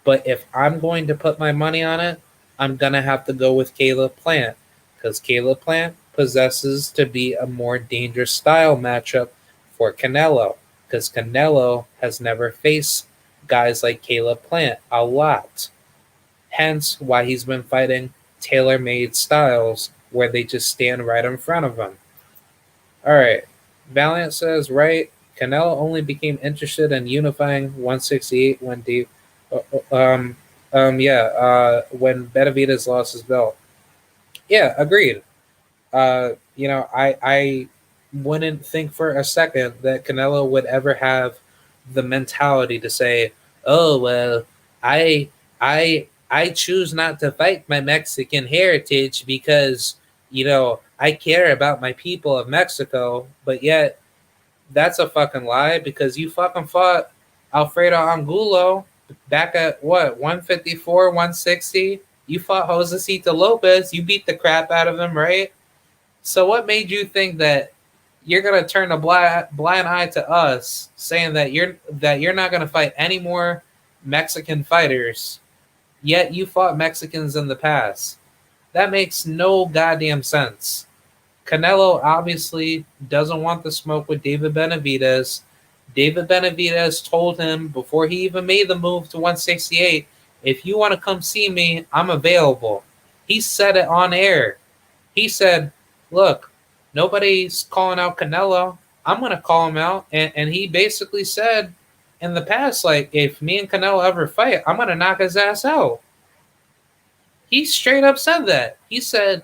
But if I'm going to put my money on it, I'm going to have to go with Caleb Plant, because Caleb Plant possesses to be a more dangerous style matchup for Canelo, because Canelo has never faced guys like Caleb Plant a lot. Hence why he's been fighting tailor-made styles where they just stand right in front of him. All right. Valiant says, right, Canelo only became interested in unifying 168 when when Benavidez lost his belt. Yeah, agreed. I wouldn't think for a second that Canelo would ever have the mentality to say, "Oh well, I choose not to fight my Mexican heritage because I care about my people of Mexico." But yet, that's a fucking lie because you fucking fought Alfredo Angulo back at what 154, 160. You fought Josecito Lopez. You beat the crap out of him, right? So what made you think that you're gonna turn a blind eye to us, saying that you're not gonna fight any more Mexican fighters, yet you fought Mexicans in the past? That makes no goddamn sense. Canelo obviously doesn't want the smoke with David Benavidez. David Benavidez told him before he even made the move to 168, if you want to come see me, I'm available. He said it on air. He said, look, nobody's calling out Canelo. I'm going to call him out. And he basically said in the past, like, if me and Canelo ever fight, I'm going to knock his ass out. He straight up said that. He said,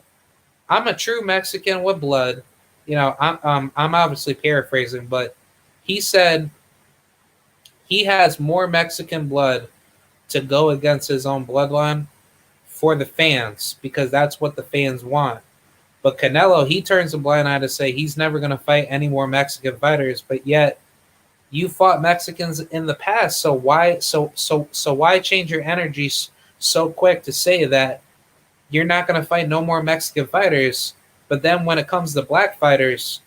I'm a true Mexican with blood. I'm obviously paraphrasing, but he said he has more Mexican blood to go against his own bloodline for the fans because that's what the fans want. But Canelo, he turns a blind eye to say he's never going to fight any more Mexican fighters. But yet, you fought Mexicans in the past, so why why change your energy so quick to say that you're not going to fight no more Mexican fighters? But then when it comes to black fighters,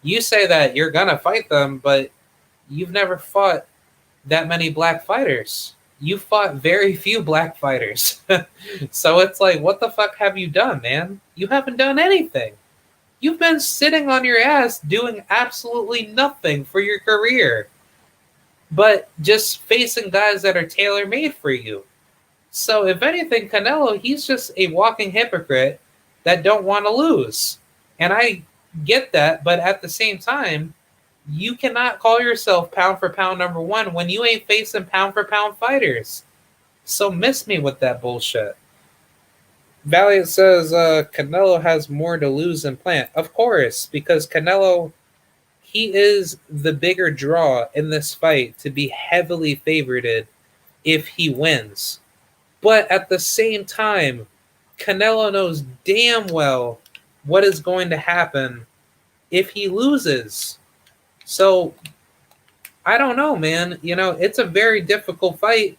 you say that you're going to fight them, but you've never fought that many black fighters. You fought very few black fighters. So it's like, what the fuck have you done, man? You haven't done anything. You've been sitting on your ass doing absolutely nothing for your career, but just facing guys that are tailor-made for you. So if anything, Canelo, he's just a walking hypocrite that don't want to lose. And I get that, but at the same time, you cannot call yourself pound for pound number one when you ain't facing pound for pound fighters. So miss me with that bullshit. Valiant says Canelo has more to lose than Plant. Of course, because Canelo, he is the bigger draw in this fight to be heavily favored if he wins. But at the same time, Canelo knows damn well what is going to happen if he loses. So, I don't know, man. It's a very difficult fight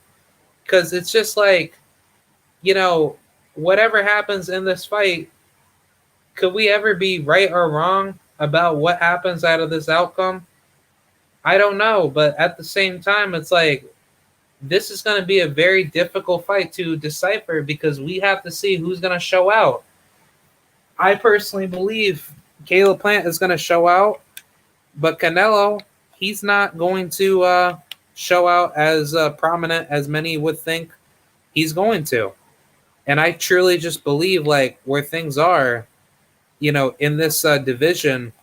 because it's just like, whatever happens in this fight, could we ever be right or wrong about what happens out of this outcome? I don't know. But at the same time, it's like, this is going to be a very difficult fight to decipher because we have to see who's going to show out. I personally believe Caleb Plant is going to show out, but Canelo, he's not going to show out as prominent as many would think he's going to. And I truly just believe, like, where things are, in this division,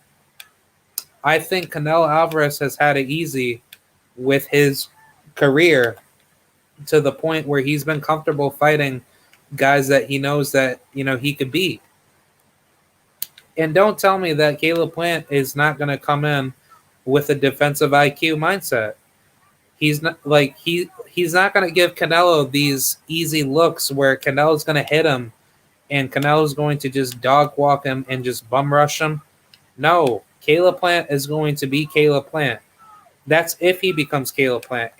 I think Canelo Alvarez has had it easy with his career to the point where he's been comfortable fighting guys that he knows that, he could beat. And don't tell me that Caleb Plant is not going to come in with a defensive IQ mindset. He's not like he's not going to give Canelo these easy looks where Canelo's going to hit him and Canelo's going to just dog walk him and just bum rush him. No, Caleb Plant is going to be Caleb Plant. That's if he becomes Caleb Plant.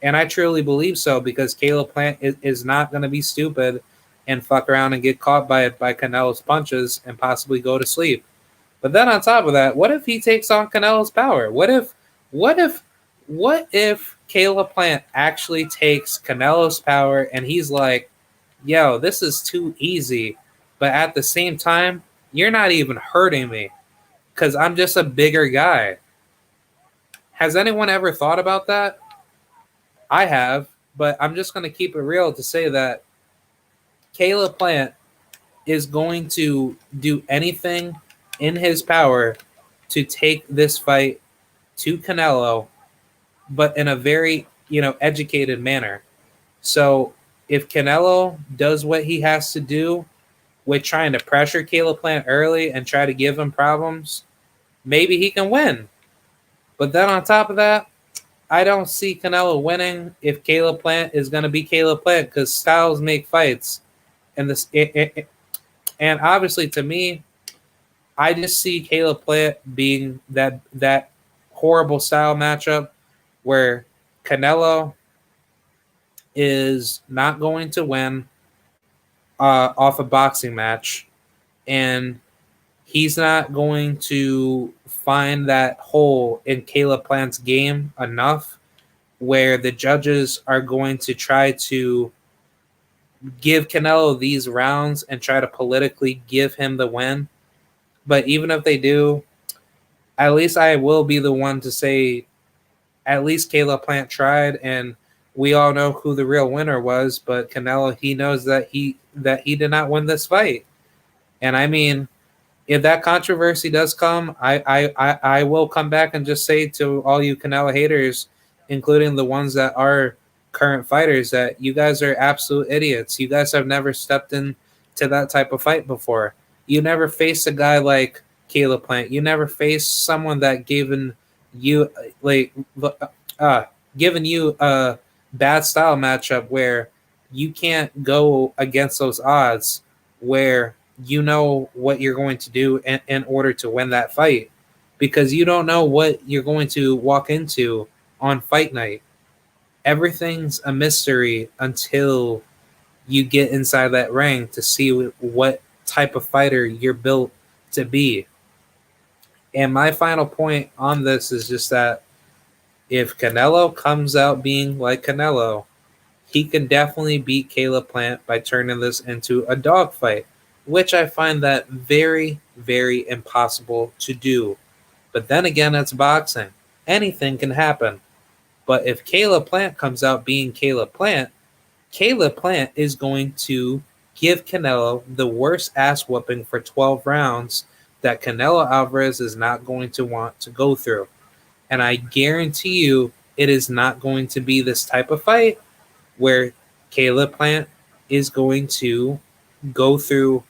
And I truly believe so because Caleb Plant is not going to be stupid and fuck around and get caught by Canelo's punches and possibly go to sleep. But then on top of that, what if he takes on Canelo's power? What if Caleb Plant actually takes Canelo's power and he's like, yo, this is too easy, but at the same time, you're not even hurting me because I'm just a bigger guy. Has anyone ever thought about that? I have, but I'm just going to keep it real to say that Caleb Plant is going to do anything in his power to take this fight to Canelo, but in a very, educated manner. So if Canelo does what he has to do with trying to pressure Caleb Plant early and try to give him problems, maybe he can win. But then on top of that, I don't see Canelo winning if Caleb Plant is going to be Caleb Plant, because styles make fights. And obviously, to me, I just see Caleb Plant being that horrible style matchup where Canelo is not going to win off a boxing match, and he's not going to find that hole in Caleb Plant's game enough where the judges are going to try to give Canelo these rounds and try to politically give him the win. But even if they do, at least I will be the one to say at least Caleb Plant tried, and we all know who the real winner was. But Canelo, he knows that he did not win this fight. And I mean, if that controversy does come, I will come back and just say to all you Canelo haters, including the ones that are current fighters, that you guys are absolute idiots. You guys have never stepped into that type of fight before. You never faced a guy like Caleb Plant. You never faced someone that given you a bad style matchup where you can't go against those odds, where you know what you're going to do in order to win that fight, because you don't know what you're going to walk into on fight night. Everything's a mystery until you get inside that ring to see what type of fighter you're built to be. And my final point on this is just that if Canelo comes out being like Canelo, he can definitely beat Caleb Plant by turning this into a dogfight, which I find that very, very impossible to do. But then again, it's boxing. Anything can happen. But if Caleb Plant comes out being Caleb Plant is going to give Canelo the worst ass whooping for 12 rounds that Canelo Alvarez is not going to want to go through. And I guarantee you it is not going to be this type of fight where Caleb Plant is going to go through,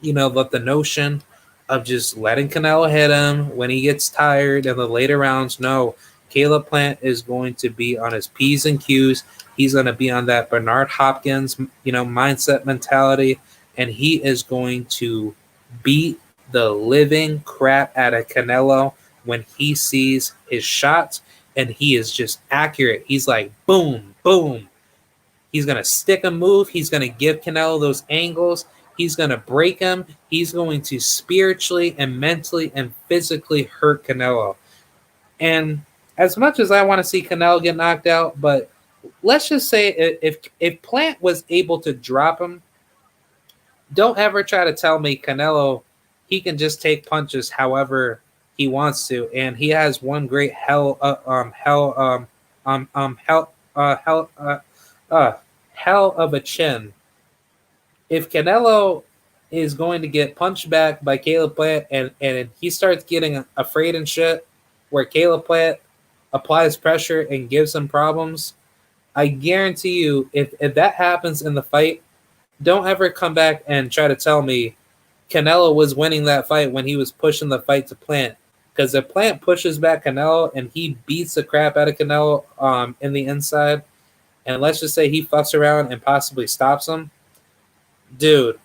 the notion of just letting Canelo hit him when he gets tired in the later rounds. No, Caleb Plant is going to be on his P's and Q's. He's going to be on that Bernard Hopkins, mindset mentality, and he is going to beat the living crap out of Canelo when he sees his shots, and he is just accurate. He's like, boom, boom. He's going to stick a move. He's going to give Canelo those angles. He's going to break him. He's going to spiritually and mentally and physically hurt Canelo. And as much as I want to see Canelo get knocked out, but let's just say if Plant was able to drop him, don't ever try to tell me Canelo, he can just take punches however he wants to, and he has one great hell of a chin. If Canelo is going to get punched back by Caleb Plant and he starts getting afraid and shit, where Caleb Plant applies pressure and gives him problems, I guarantee you, if that happens in the fight, don't ever come back and try to tell me Canelo was winning that fight when he was pushing the fight to Plant. Because if Plant pushes back Canelo and he beats the crap out of Canelo in the inside, and let's just say he fucks around and possibly stops him, dude,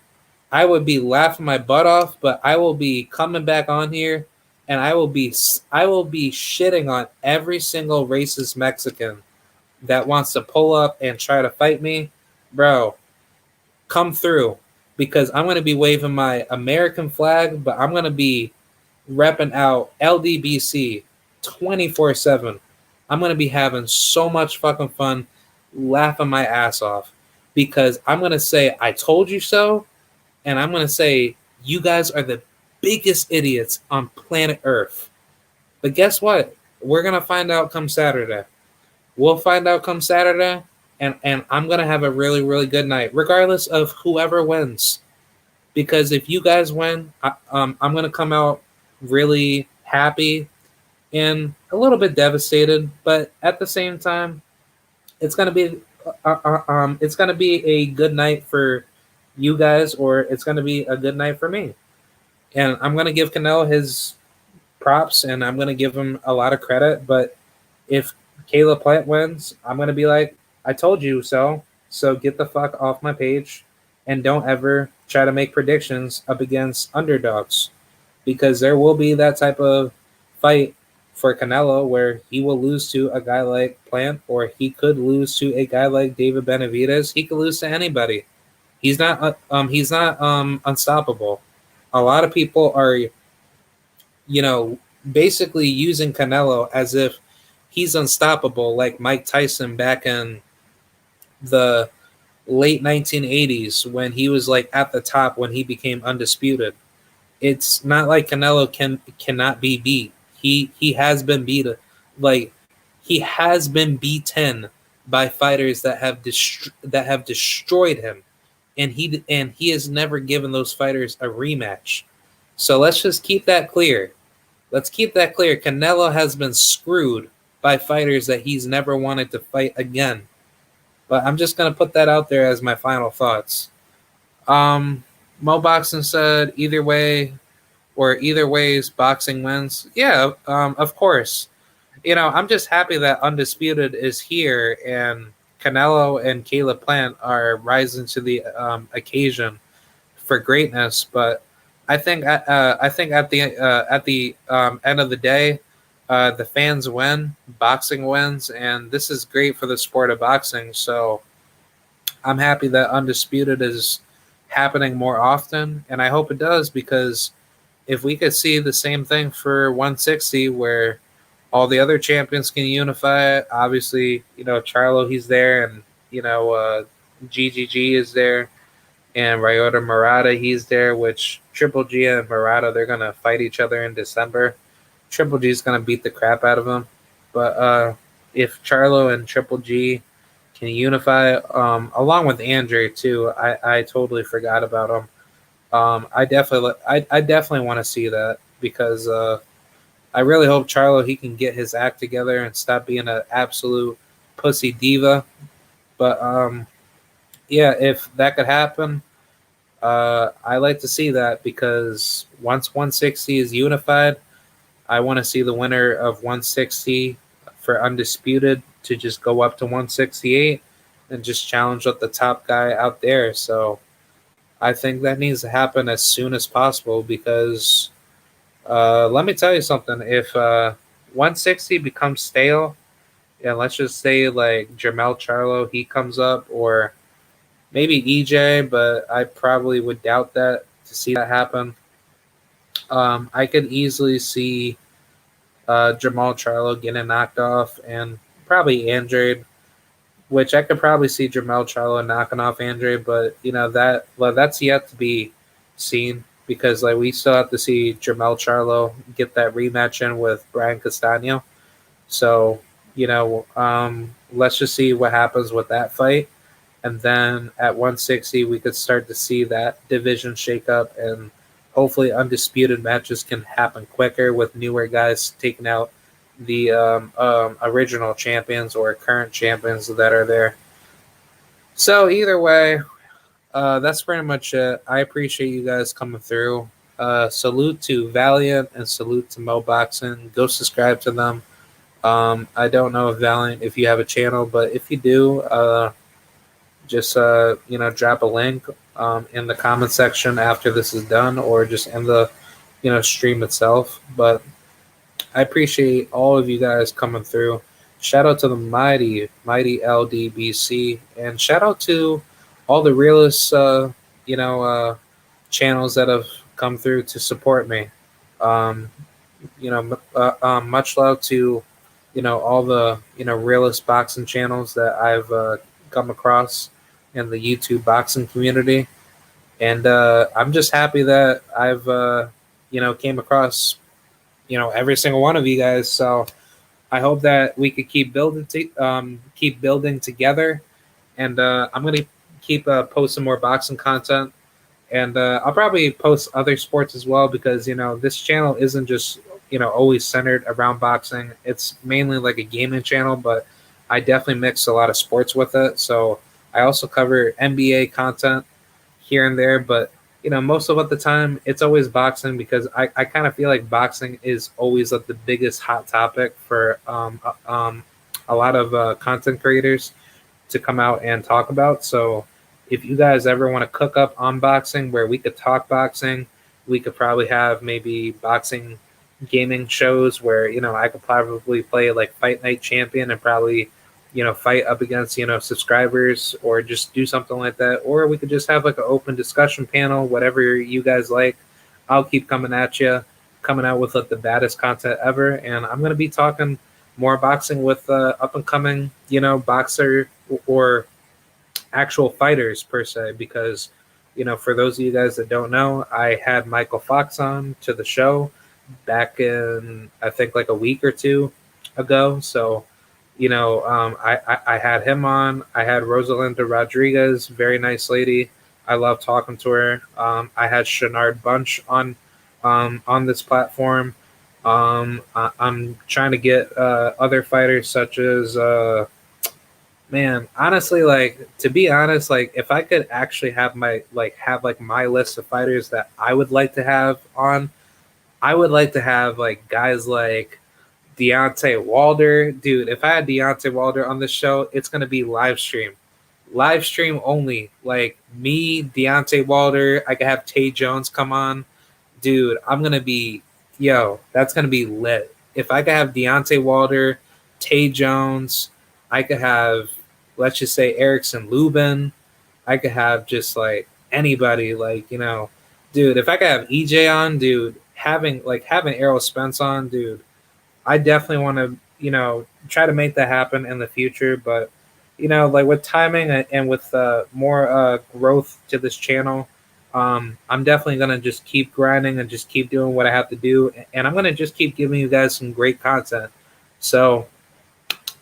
I would be laughing my butt off, but I will be coming back on here and I will be shitting on every single racist Mexican that wants to pull up and try to fight me. Bro, come through, because I'm going to be waving my American flag, but I'm going to be repping out LDBC 24/7. I'm going to be having so much fucking fun, laughing my ass off, because I'm going to say, I told you so, and I'm going to say, you guys are the biggest idiots on planet Earth. But guess what? We're going to find out come Saturday. We'll find out come Saturday, and I'm going to have a really, really good night, regardless of whoever wins. Because if you guys win, I'm going to come out really happy. And a little bit devastated, but at the same time, it's gonna be it's gonna be a good night for you guys, or it's gonna be a good night for me. And I'm gonna give Canelo his props, and I'm gonna give him a lot of credit. But if Caleb Plant wins, I'm gonna be like, I told you so. So get the fuck off my page, and don't ever try to make predictions up against underdogs, because there will be that type of fight for Canelo where he will lose to a guy like Plant, or he could lose to a guy like David Benavidez. He could lose to anybody. He's not unstoppable. A lot of people are, basically using Canelo as if he's unstoppable, like Mike Tyson back in the late 1980s when he was like at the top when he became undisputed. It's not like Canelo cannot be beat. He has been beat, like he has been beaten by fighters that have destroyed him, and he has never given those fighters a rematch. So let's just keep that clear. Let's keep that clear. Canelo has been screwed by fighters that he's never wanted to fight again. But I'm just gonna put that out there as my final thoughts. Mo Boxing said either ways, boxing wins. Yeah, of course. I'm just happy that Undisputed is here, and Canelo and Caleb Plant are rising to the occasion for greatness. But I think at the end of the day, the fans win, boxing wins, and this is great for the sport of boxing. So I'm happy that Undisputed is happening more often, and I hope it does, because if we could see the same thing for 160 where all the other champions can unify, obviously, Charlo, he's there, and, GGG is there, and Ryota Murata, he's there, which Triple G and Murata, they're going to fight each other in December. Triple G is going to beat the crap out of him. But if Charlo and Triple G can unify, along with Andre, too, I totally forgot about him. I definitely want to see that, because I really hope Charlo, he can get his act together and stop being an absolute pussy diva. But yeah, if that could happen, I like to see that, because once 160 is unified, I want to see the winner of 160 for Undisputed to just go up to 168 and just challenge up the top guy out there. So I think that needs to happen as soon as possible, because let me tell you something. If 160 becomes stale, and let's just say like Jermell Charlo, he comes up, or maybe EJ, but I probably would doubt that to see that happen. I could easily see Jamal Charlo getting knocked off, and probably Andre, which I could probably see Jermell Charlo knocking off Andre, but that's yet to be seen, because like we still have to see Jermell Charlo get that rematch in with Brian Castano. So let's just see what happens with that fight, and then at 160 we could start to see that division shake up, and hopefully undisputed matches can happen quicker with newer guys taking out the original champions or current champions that are there. So either way, that's pretty much it. I appreciate you guys coming through. Salute to Valiant and salute to Mo Boxing. Go subscribe to them. I don't know if Valiant, if you have a channel, but if you do, just drop a link in the comment section after this is done, or just in the stream itself. But I appreciate all of you guys coming through. Shout out to the mighty LDBC, and shout out to all the realist channels that have come through to support me. Much love to all the realist boxing channels that I've come across in the YouTube boxing community, and I'm just happy that I've came across every single one of you guys. So I hope that we could keep building together, and I'm gonna keep posting more boxing content, and I'll probably post other sports as well, because this channel isn't just always centered around boxing. It's mainly like a gaming channel, but I definitely mix a lot of sports with it. So I also cover NBA content here and there, but most of the time it's always boxing because I kind of feel like boxing is always like the biggest hot topic for a lot of content creators to come out and talk about. So if you guys ever want to cook up on boxing where we could talk boxing, we could probably have maybe boxing gaming shows where, I could probably play like Fight Night Champion and probably, fight up against, subscribers or just do something like that. Or we could just have like an open discussion panel, whatever you guys like. I'll keep coming at you, coming out with like the baddest content ever. And I'm going to be talking more boxing with up and coming, boxer or actual fighters per se, because for those of you guys that don't know, I had Michael Fox on to the show back in I think like a week or two ago. So I had him on. I had Rosalinda Rodriguez, very nice lady. I love talking to her. I had Shenard Bunch on this platform. I'm trying to get other fighters such as man, honestly, like to be honest, like if I could actually have my my list of fighters that I would like to have on, I would like to have like guys like Deontay Wilder. Dude, if I had Deontay Wilder on the show, it's gonna be live stream only. Like me, Deontay Wilder. I could have Tay Jones come on. Dude, I'm gonna be that's gonna be lit. If I could have Deontay Wilder, Tay Jones, I could have, let's just say, Erickson Lubin. I could have just like anybody, like dude. If I could have EJ on, dude, having Errol Spence on, dude, I definitely want to try to make that happen in the future. But like with timing and with more growth to this channel, I'm definitely gonna just keep grinding and just keep doing what I have to do, and I'm gonna just keep giving you guys some great content. So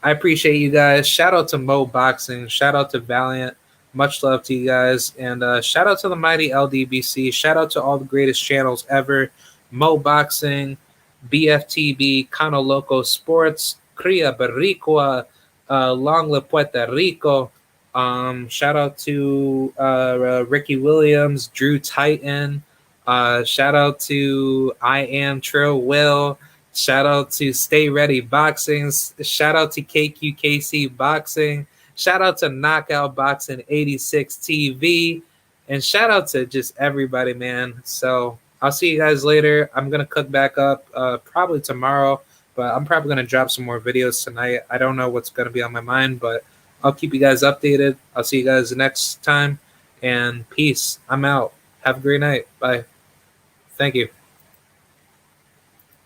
I appreciate you guys. Shout out to Mo Boxing. Shout out to Valiant. Much love to you guys. And shout out to the mighty LDBC. Shout out to all the greatest channels ever. Mo Boxing, BFTB, Cano Loco Sports, Cria Barriqua, Long La Puerto Rico. Shout out to Ricky Williams, Drew Titan. Shout out to I Am Trill Will. Shout out to Stay Ready Boxing. Shout out to KQKC Boxing. Shout out to Knockout Boxing 86 TV. And shout out to just everybody, man. So I'll see you guys later. I'm going to cook back up probably tomorrow, but I'm probably going to drop some more videos tonight. I don't know what's going to be on my mind, but I'll keep you guys updated. I'll see you guys next time. And peace. I'm out. Have a great night. Bye. Thank you.